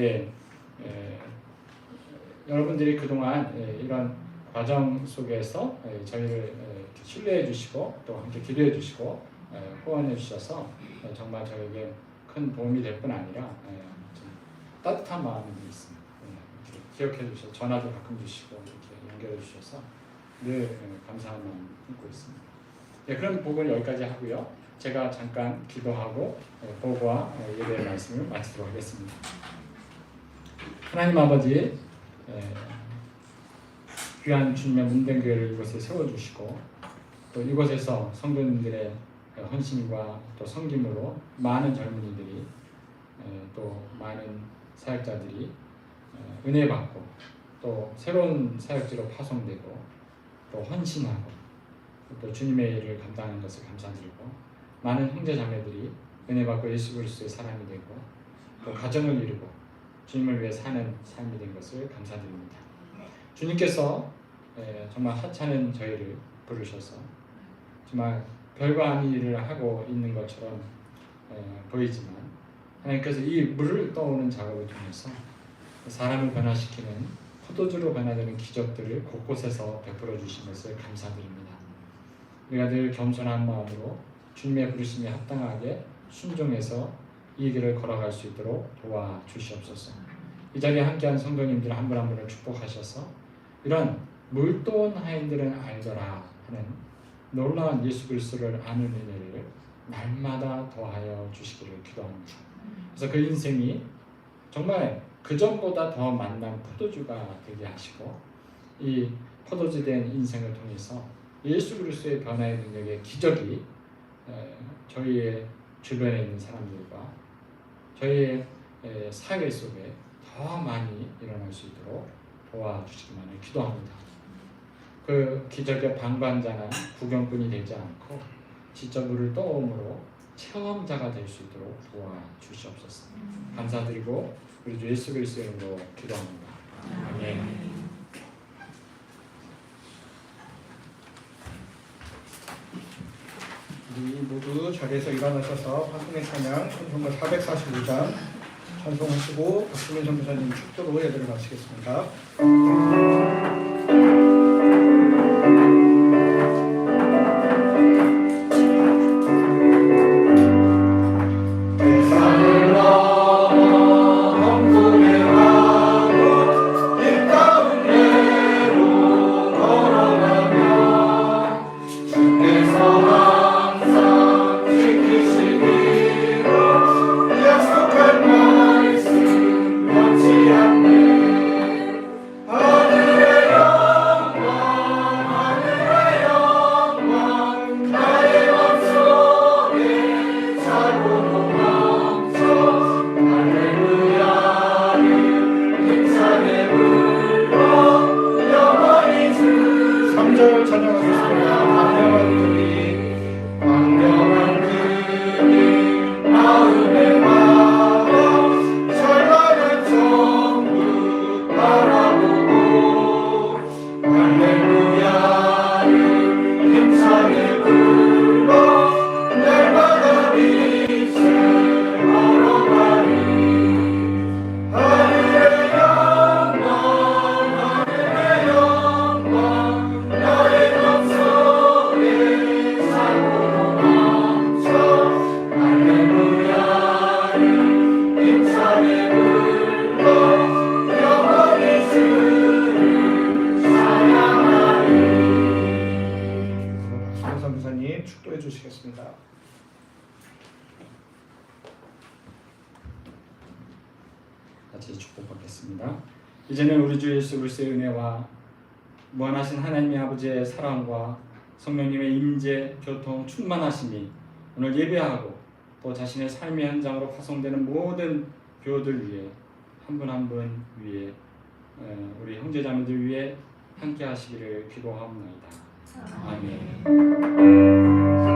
여러분들이 그동안 이런 과정 속에서 저희를 신뢰해 주시고 또 함께 기도해 주시고 후원해 주셔서 정말 저에게 큰 도움이 될 뿐 아니라 좀 따뜻한 마음이 있습니다. 기억해 주셔서 전화도 가끔 주시고 이렇게 연결해 주셔서 늘 감사한 마음 품고 있습니다. 그런 부분 여기까지 하고요. 제가 잠깐 기도하고 보고와 예배의 말씀을 마치도록 하겠습니다. 하나님 아버지, 귀한 주님의 문된 교회를 이곳에 세워주시고 또 이곳에서 성도님들의 헌신과 또 섬김으로 많은 젊은이들이 또 많은 사역자들이 은혜 받고 또 새로운 사역지로 파송되고 또 헌신하고 또 주님의 일을 감당하는 것을 감사드리고 많은 형제 자매들이 은혜 받고 예수 그리스도의 사람이 되고 또 가정을 이루고 주님을 위해 사는 삶이 된 것을 감사드립니다. 주님께서 정말 하찮은 저희를 부르셔서 정말 별거 아닌 일을 하고 있는 것처럼 보이지만 하나님께서 이 물을 떠오는 작업을 통해서 사람을 변화시키는 포도주로 변화되는 기적들을 곳곳에서 베풀어 주신 것을 감사드립니다. 우리가 늘 겸손한 마음으로 주님의 부르심에 합당하게 순종해서 이 길을 걸어갈 수 있도록 도와주시옵소서. 이 자리에 함께한 성도님들 한 분 한 분을 축복하셔서 이런 물도온 하인들은 알더라 하는 놀라운 예수 그리스도를 아는 은혜를 날마다 더하여 주시기를 기도합니다. 그래서 그 인생이 정말 그 전보다 더 만난 포도주가 되게 하시고 이 포도주 된 인생을 통해서 예수 그리스도의 변화의 능력의 기적이 저희의 주변에 있는 사람들과 저희의 사회 속에 더 많이 일어날 수 있도록 도와주시기만을 기도합니다. 그 기적의 방관자나 구경꾼이 되지 않고 직접 물을 떠옴으로 체험자가 될 수 있도록 도와주시옵소서. 감사드리고 우리 주 예수 그리스도의 이름으로 기도합니다. 아멘. 우리 모두 자리에서 일어나셔서 화성의 찬양 찬송가 445장 찬송하시고 박수민 전도사님 축도로 예배를 마치겠습니다. 축도해 주시겠습니다. 같이 축복받겠습니다. 이제는 우리 주 예수 그리스도의 은혜와 무한하신 하나님의 아버지의 사랑과 성령님의 임재, 교통, 충만하심이 오늘 예배하고 또 자신의 삶의 현장으로 파송되는 모든 교우들 위해 한 분 한 분 위해 우리 형제자매들 위해 함께 하시기를 기도하옵나이다. 아멘.